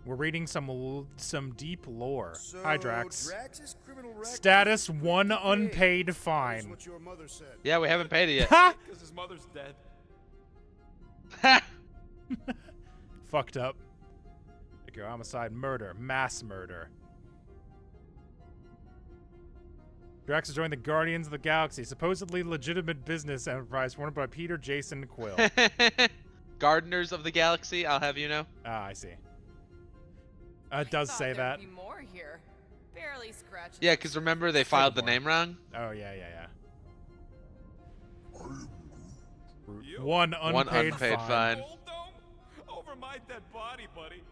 We're reading some deep lore. So, Hi, Drax. Drax's criminal record Status is 1 pretty unpaid That's fine. what your mother said. Yeah, we haven't paid it yet. Because his mother's dead. Fucked up. Like homicide, murder, mass murder. Drax has joined the Guardians of the Galaxy, supposedly legitimate business enterprise formed by Peter Jason Quill. Gardeners of the Galaxy, I'll have you know. Ah, I see. It does say that. There'd be more here. Barely scratching. Yeah, because remember they filed the name wrong? Oh, yeah. You? One unpaid, fine. Old dome? Over my dead body, buddy.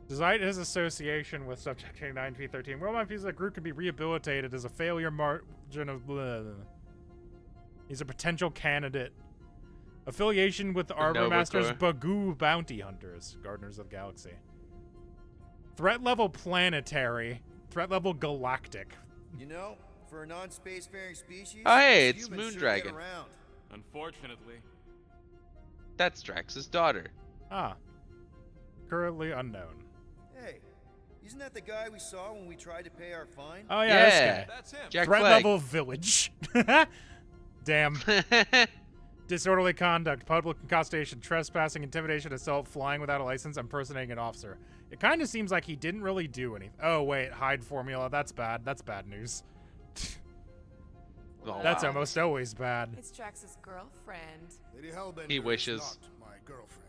Despite his association with Subject K9P13, World Mind feels that Groot can be rehabilitated as a failure margin of blah. He's a potential candidate. Affiliation with the Arbor Nova Masters Corps. Bagoo Bounty Hunters, Gardeners of the Galaxy. Threat level planetary. Threat level galactic. You know, for a non-spacefaring species, Oh, hey, it's humans sure Moondragon. get around. Unfortunately. That's Drax's daughter. Ah, Currently unknown. Hey, isn't that the guy we saw when we tried to pay our fine? Oh yeah, this guy. That's him. Jack Threat Flag. level village. Damn. Disorderly conduct, public incausation, trespassing, intimidation, assault, flying without a license, impersonating an officer. It kind of seems like he didn't really do anything. Oh wait, hide formula. That's bad. That's bad news. Oh, That's wow. almost always bad. It's Drax's girlfriend. Lady Hellbender He wishes. is not my girlfriend.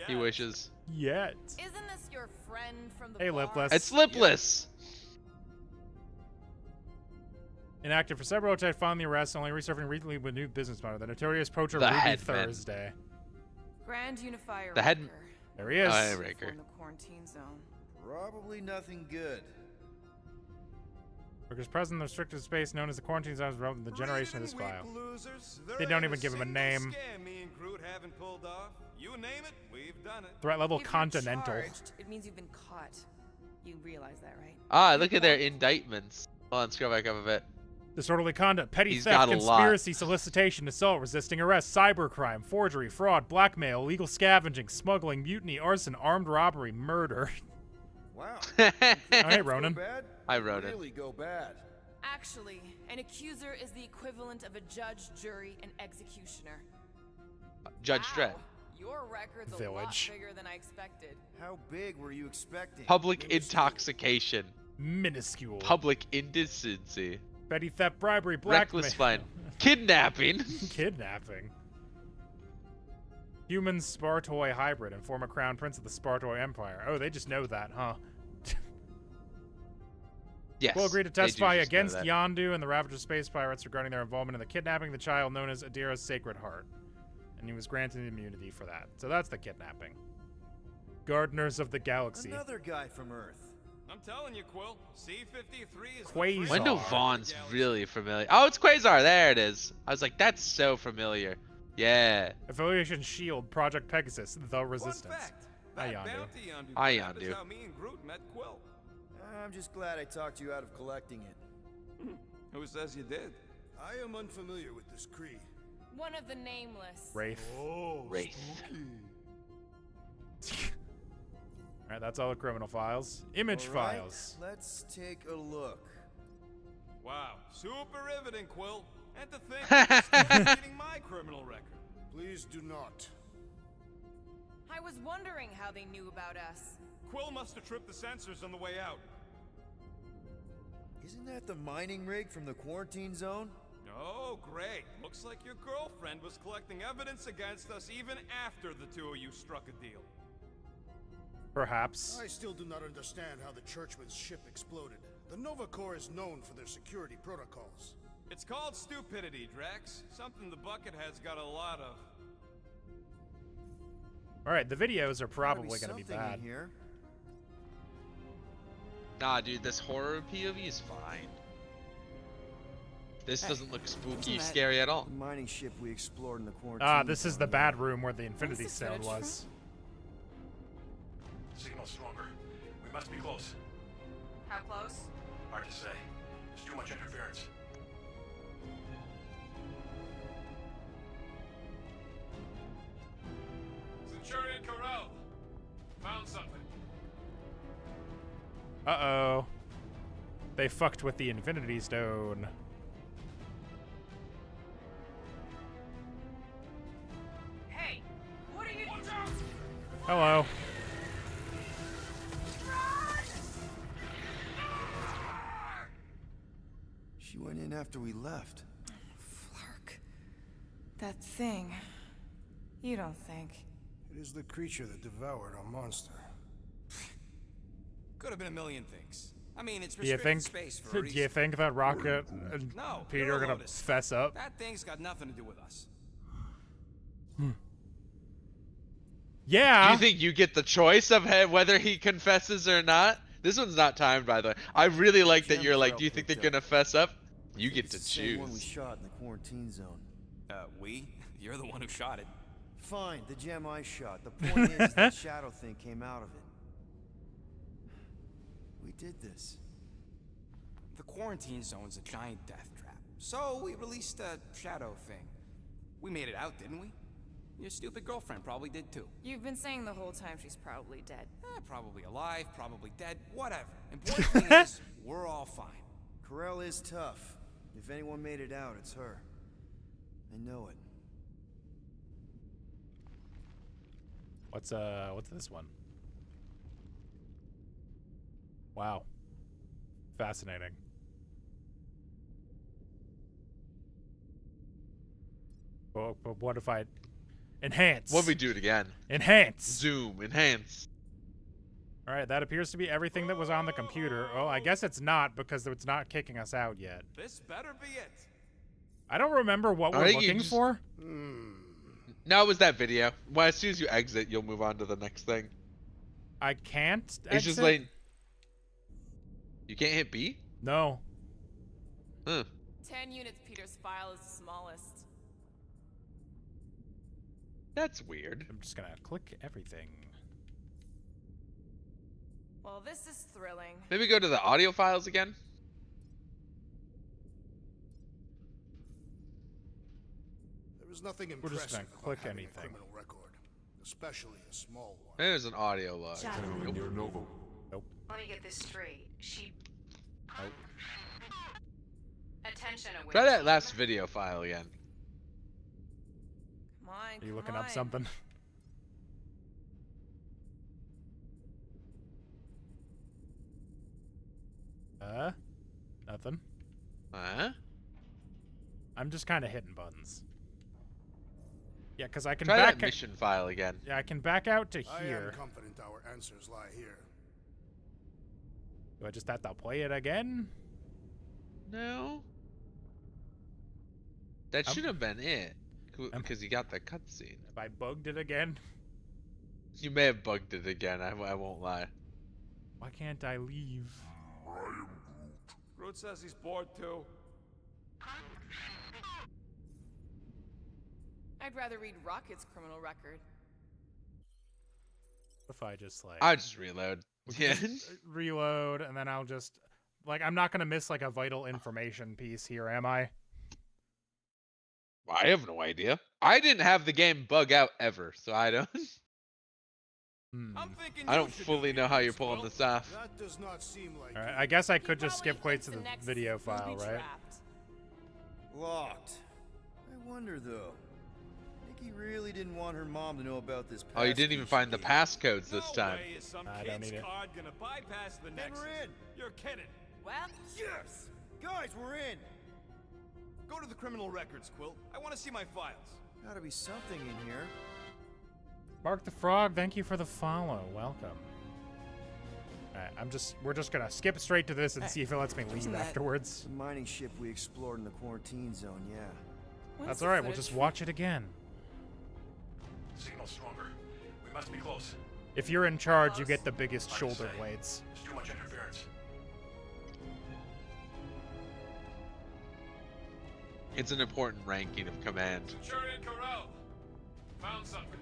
He wishes. Yet. Isn't this your friend from the Hey, bar? Lipless. It's lipless. Inactive for several, which I found the arrest, only resurfacing recently with new business model. The notorious poacher The Ruby Headman. Thursday. Grand Unifier. The head- Raker. There he is. Raker. From the quarantine zone. Probably nothing good. Workers present in the restricted space known as the quarantine zone is relevant to the generation of this Reading, file. weak losers. There They don't ain't even a give him a single name. Scam me and Groot haven't pulled off. You name it, we've done it. Threat level If you're continental. charged, it means you've been caught. You realize that, right? Ah, look at their indictments. Hold on, scroll back up a bit. Disorderly conduct, petty He's theft, got a lot. conspiracy, solicitation, assault, resisting arrest, cybercrime, forgery, fraud, blackmail, illegal scavenging, smuggling, mutiny, arson, armed robbery, murder. Wow. Oh, hey, Go Ronan. bad? I wrote it. Really go bad. Actually, an accuser is the equivalent of a judge, jury, and executioner. Judge Dredd. Wow, your record's a Village. lot bigger than I expected. How big were you expecting? Public intoxication. Minuscule. Public indecency. Petty theft, bribery, blackmail. Reckless fine. Kidnapping. Kidnapping. Human Spartoi hybrid and former crown prince of the Spartoi Empire. Oh, they just know that, huh? Yes. Will agree to they do testify just know against that. Yondu and the Ravager space pirates regarding their involvement in the kidnapping of the child known as Adira's Sacred Heart. And he was granted immunity for that. So that's the kidnapping. Gardeners of the Galaxy. Another guy from Earth. I'm telling you, Quill. C-53 is Quasar. the Wendell Bizarre. Vaughn's really familiar. Oh, it's Quasar. There it is. I was like, that's so familiar. Yeah. Affiliation Shield, Project Pegasus, The Resistance. Fun fact. Hi, That Yondu. bounty Yondu Hi, grabbed is Yondu. how me and Groot met Quill. I'm just glad I talked you out of collecting it. Who says you did? I am unfamiliar with this Kree. One of the nameless. Wraith. Oh, Wraith. Alright, that's all the criminal files. Image All right, files. Let's take a look. Wow, super riveting, Quill. And to think you're still reading my criminal record. Please do not. I was wondering how they knew about us. Quill must have tripped the sensors on the way out. Isn't that the mining rig from the quarantine zone? Oh, great. Looks like your girlfriend was collecting evidence against us even after the two of you struck a deal. Perhaps. I still do not understand how the Churchman's ship exploded. The Nova Corps is known for their security protocols. It's called stupidity, Drax. Something the Buckethead's got a lot of. Alright, the videos are probably Gotta going to be something in bad. here. Nah, dude, this horror POV is fine. This doesn't look spooky, scary at all. The mining ship we explored in the quarantine. Ah, this is the zone. bad room where the Infinity this Stone footage was. Signal stronger. We must be close. How close? Hard to say. There's too much interference. Centurion Corral. Found something. Uh-oh. They fucked with the Infinity Stone. Hey, what are you? Watch out! Hello. She went in after we left. Flark. That thing. You don't think. It is the creature that devoured our monster. Could have been a million things. I mean, it's Do you restricted think? space for a Do reason. you think that Rocket and No, Peter you're are gonna Lotus. fess up? That thing's got nothing to do with us. Yeah. Do you think you get the choice of whether he confesses or not? This one's not timed, by the way. I really like that you're like, do you think they're gonna fess up? You get It's to the same one we choose. shot in the quarantine zone. We? You're the one who shot it. Fine, the gem I shot. The point is that shadow thing came out of it. We did this. The quarantine zone's a giant death trap. So we released a shadow thing. We made it out, didn't we? Your stupid girlfriend probably did too. You've been saying the whole time she's probably dead. Probably alive, probably dead, whatever. Important thing is, we're all fine. Corell is tough. If anyone made it out, it's her. I know it. What's this one? Wow. Fascinating. Well, but what if I enhance? What if we do it again? Enhance. Zoom. Enhance. All right, that appears to be everything that was on the computer. Oh, I guess it's not because it's not kicking us out yet. This better be it. I don't remember what we're looking for. No, it was that video. Well, as soon as you exit, you'll move on to the next thing. I can't exit? It's just like... You can't hit B? No. Huh. 10 units Peter's file is the smallest. That's weird. I'm just gonna click everything. Well, this is thrilling. Maybe go to the audio files again? There is nothing We're just impressive gonna click about having anything. a criminal record, especially a small one. There's an audio log. Nope. Nope. Let me get this straight. She. Nope. Attention away. Try that last video file again. Come on, Are you looking up something? Nothing. I'm just kind of hitting buttons. Yeah, because I can Try back that mission file again. Yeah, I can back out to I here. am confident our answers lie here. Do I just have to play it again? No. That should have been it. Because you got the cutscene. Have I bugged it again? You may have bugged it again, I won't lie. Why can't I leave? Groot says he's bored too. I'd rather read Rocket's criminal record. What if I just like... I just reload. Yeah. Just reload, and then I'll just... Like, I'm not going to miss, like, a vital information piece here, am I? I have no idea. I didn't have the game bug out ever, so I don't... I don't fully know how you're pulling this off. That does not seem like. Alright, I guess I could just skip quite to the video file, right? Locked. I wonder though. Nicky really didn't want her mom to know about this. Oh, you didn't even find the passcodes this time. Way is some I don't kid's need it. card gonna bypass the Nexus. we're in. You're kidding. Well, Yes! Guys, we're in! Go to the criminal records, Quill. I want to see my files. Gotta be something in here. Mark the Frog, thank you for the follow. Welcome. Alright, we're just gonna skip straight to this and see if it lets me leave afterwards. The mining ship we explored in the quarantine zone, yeah. That's alright, we'll just watch it again. Signal stronger. We must be close. If you're in charge, you get the biggest shoulder blades. There's too much interference. It's an important ranking of command. Centurion Corral. Found something.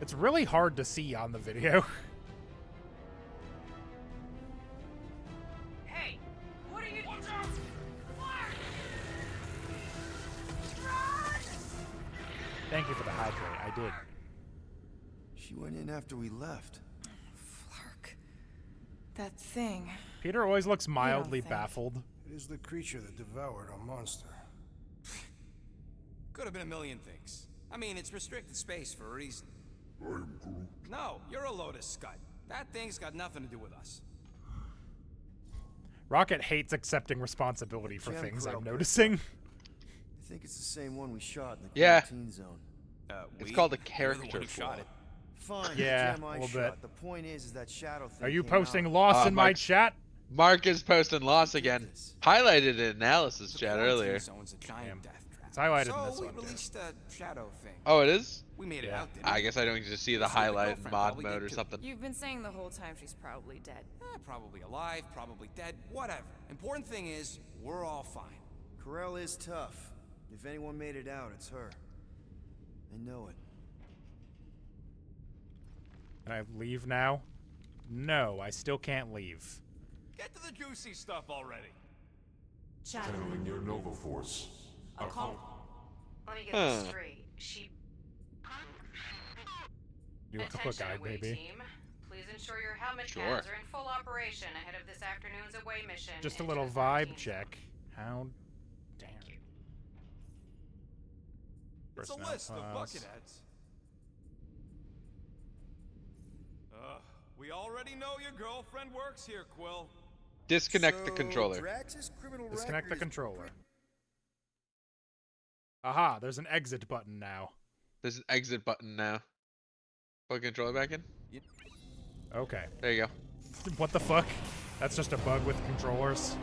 It's really hard to see on the video. hey, what are you doing? Thank you for the hydrate, I did. She went in after we left. Flark. That thing. Peter always looks mildly think. baffled. It is the creature that devoured our monster. Could have been a million things. I mean, it's restricted space for a reason. No, you're a Lotus Scud. That thing's got nothing to do with us. Rocket hates accepting responsibility for Gem things, Crow. I'm noticing. I think it's the same one we shot in the Yeah. quarantine zone. It's called a You're the character one who shot flaw. it. Fine, Yeah, the gem a I little shot. bit. The point is that shadow thing Are you came posting out. loss in my Mark's- chat? Mark is posting loss again. Highlighted in analysis The chat quarantine earlier. zone's a giant death trap. It's highlighted so in this we one, too. released a shadow thing. Oh, it is? We made it Yeah. out, didn't we? I guess I don't get to see the Your stupid highlight in girlfriend mod probably mode did or too. something. You've been saying the whole time she's probably dead. Probably alive, probably dead, whatever. Important thing is, we're all fine. Corell is tough. If anyone made it out, it's her. I know it. Can I leave now? No, I still can't leave. Get to the juicy stuff already. Channeling your Nova Force. Let me get this straight. She... You want to Attention guide, away baby? team. Please ensure your helmet cams are in full operation ahead of this afternoon's away mission. Just a into little the vibe quarantine check. How dare. It's a list of bucketheads. We already know your girlfriend works here, Quill. Disconnect the controller. Disconnect the controller. Aha, there's an exit button now. There's an exit button now. Plug the controller back in? Okay. There you go. What the fuck? That's just a bug with controllers.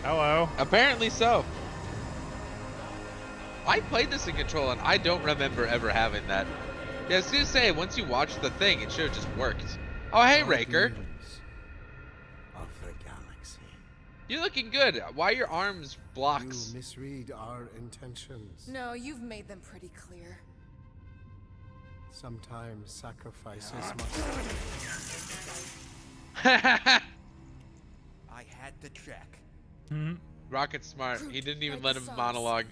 Hello. Apparently so. I played this in control and I don't remember ever having that. Yeah, I was gonna say, once you watch the thing, it should have just worked. Oh, hey, Raker. Of the galaxy. You're looking good. Why are your arms blocks? You misread our intentions. No, you've made them pretty clear. Sometimes sacrifices must. I had to check. Rocket's smart. He didn't even let him monologue.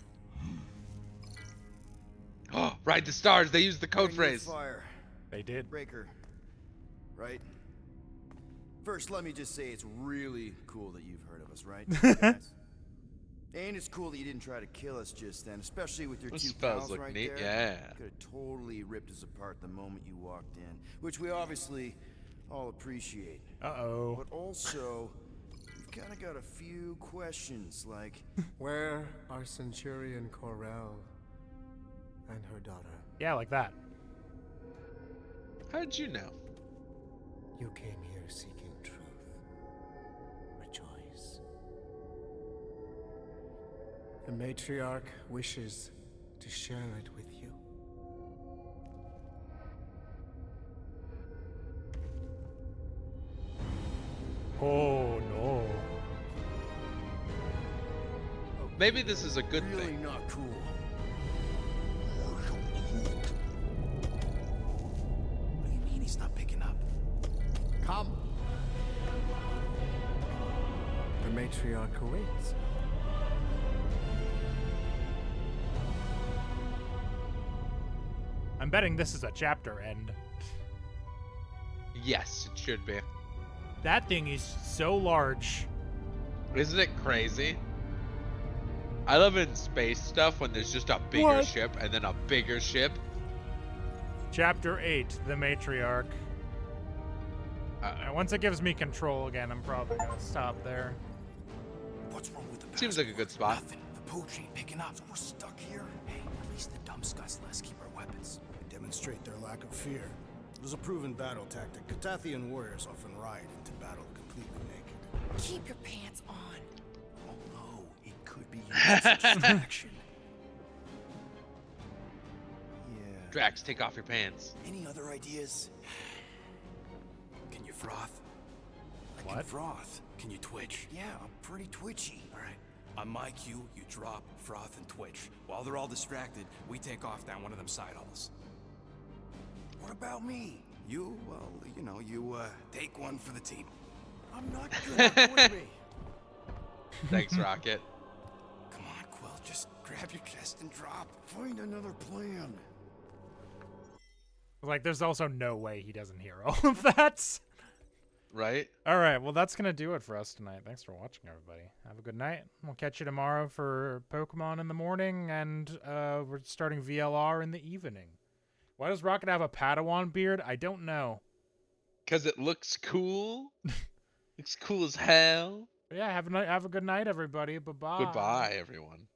Oh, ride the stars. They used the code phrase. Fire. They did. Breaker. Right? First, let me just say it's really cool that you've heard of us, right? Yes. And it's cool that you didn't try to kill us just then, especially with your Those two spells pals look right neat, there. yeah. Could have totally ripped us apart the moment you walked in, which we obviously all appreciate. Uh-oh. But also, we've kind of got a few questions, like... Where are Centurion Corell and her daughter? Yeah, like that. How did you know? You came here seeking truth. Rejoice. The matriarch wishes to share it with you. Oh, no. Maybe this is a good really thing. Not cool. What do you mean he's not picking up? Come. The matriarch awaits. I'm betting this is a chapter end. Yes, it should be. That thing is so large. Isn't it crazy? I love it in space stuff when there's just a bigger ship and then a bigger ship. Chapter 8, The Matriarch. Once it gives me control again, I'm probably gonna stop there. What's wrong with the Seems like a good spot. Nothing. The pooch ain't picking up, so we're stuck here. Hey, at least the dumb scuts let us keep our weapons. They demonstrate their lack of fear. It was a proven battle tactic. Katathian warriors often ride into battle completely naked. Keep your pants on. Oh no, it could be used as a distraction. Yeah. Drax, take off your pants. Any other ideas? Can you froth? I can froth. Can you twitch? Yeah, I'm pretty twitchy. All right. On my cue, you drop, froth, and twitch. While they're all distracted, we take off down one of them side halls. What about me? You, well, you know, you take one for the team. I'm not good with me. Thanks, Rocket. Come on, Quill, just grab your chest and drop. Find another plan. Like, there's also no way he doesn't hear all of that. Right? Alright, well, that's gonna do it for us tonight. Thanks for watching, everybody. Have a good night. We'll catch you tomorrow for Pokemon in the morning, and we're starting VLR in the evening. Why does Rocket have a Padawan beard? I don't know. Because it looks cool. Looks cool as hell. But yeah, have a good night, everybody. Bye-bye. Goodbye, everyone.